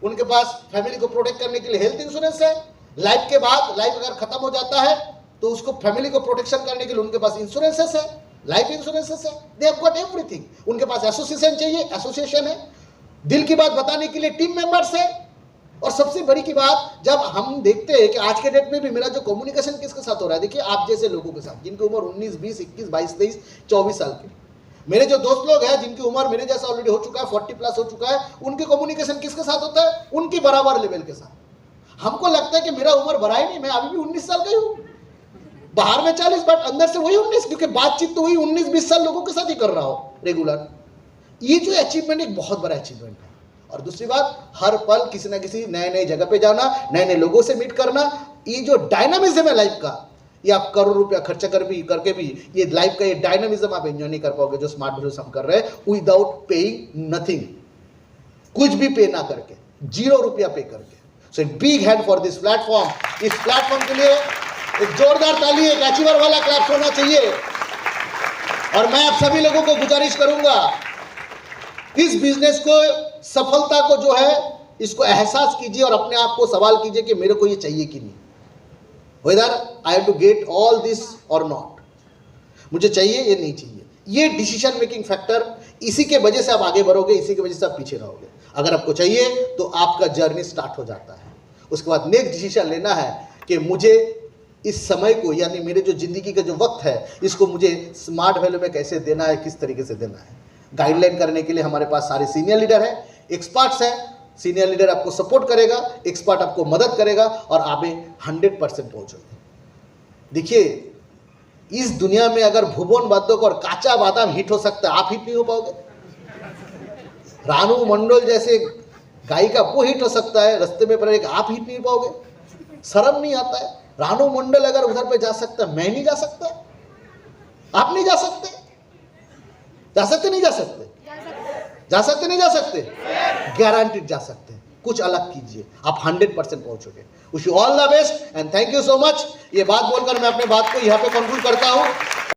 उनके पास फैमिली को प्रोटेक्ट करने के लिए हेल्थ इंश्योरेंस है। लाइफ के बाद लाइफ अगर खत्म हो जाता है तो उसको फैमिली को प्रोटेक्शन करने के लिए उनके पास इंश्योरेंसेस है, लाइफ इंश्योरेंसेस है। They have got everything. उनके पास एसोसिएशन चाहिए, एसोसिएशन है। दिल की बात बताने के लिए टीम मेंबर्स है। और सबसे बड़ी की बात, जब हम देखते हैं कि आज के डेट में भी मेरा जो कम्युनिकेशन किसके साथ हो रहा है, देखिए आप जैसे लोगों के साथ जिनकी उम्र 19, 20, 21, 22, 23, 24 साल की। मेरे जो दोस्त लोग हैं जिनकी उम्र मेरे जैसा ऑलरेडी हो चुका है, 40 प्लस हो चुका है, उनकी कम्युनिकेशन किसके साथ होता है? उनकी बराबर लेवल के साथ। हमको लगता है कि मेरा उम्र बढ़ा ही नहीं, मैं अभी भी 19 साल का ही हूँ। बाहर में 40 बट अंदर से वही 19, क्योंकि बातचीत तो वही 19-20 साल लोगों के साथ ही कर रहा हो रेगुलर। ये जो अचीवमेंट एक बहुत बड़ा अचीवमेंट है। और दूसरी बात, हर पल किसी ना किसी नए नए जगह पे जाना, नए नए लोगों से मीट करना, ये जो डायनामिज्म है लाइफ का, ये आप करोड़ रुपया खर्चा करके भी ये लाइफ का ये डायनामिज्म आप एंजॉय नहीं कर पाओगे जो स्मार्ट वैल्यूज हम कर रहे हैं विदाउट पेइंग नथिंग। कुछ भी पे ना करके, 0 रुपया पे करके। So big hand for this platform. इस प्लेटफॉर्म के लिए एक जोरदार ताली, एक अचीवर वाला क्लैप होना चाहिए। और मैं आप सभी लोगों को गुजारिश करूंगा, इस बिजनेस को, सफलता को जो है इसको एहसास कीजिए और अपने आप को सवाल कीजिए कि मेरे को ये चाहिए कि नहीं। Whether I have to get all this or not, मुझे चाहिए ये नहीं चाहिए। ये डिसीजन मेकिंग फैक्टर, इसी के वजह से आप आगे बढ़ोगे, इसी की वजह से आप पीछे रहोगे। अगर आपको चाहिए तो आपका जर्नी स्टार्ट हो जाता है। उसके बाद नेक्स्ट डिसीजन लेना है कि मुझे इस समय को, यानी मेरे जो जिंदगी का जो वक्त है, इसको मुझे स्मार्ट वैल्यू में कैसे देना है, किस तरीके से देना है। गाइडलाइन करने के लिए हमारे पास सारे सीनियर लीडर है, एक्सपर्ट्स हैं। सीनियर लीडर आपको सपोर्ट करेगा, एक्सपर्ट आपको मदद करेगा और आप 100% पहुंचोगे। देखिए, इस दुनिया में अगर भुवन बादक और काचा बादाम हिट हो सकता है, आप हिट नहीं हो पाओगे। रानू मंडल जैसे गायिका वो हिट हो सकता है, रास्ते में पड़े, आप हिट नहीं पाओगे। शर्म नहीं आता है? रानू मंडल अगर उधर पे जा सकता है, मैं नहीं जा सकता? आप नहीं जा सकते? जा सकते नहीं जा सकते? जा सकते नहीं जा सकते? गारंटीड जा सकते हैं। कुछ अलग कीजिए, आप 100% पहुंचोगे। Wish you all the best and thank you so much. ये बात बोलकर मैं अपने बात को यहाँ पे कंक्लूड करता हूँ।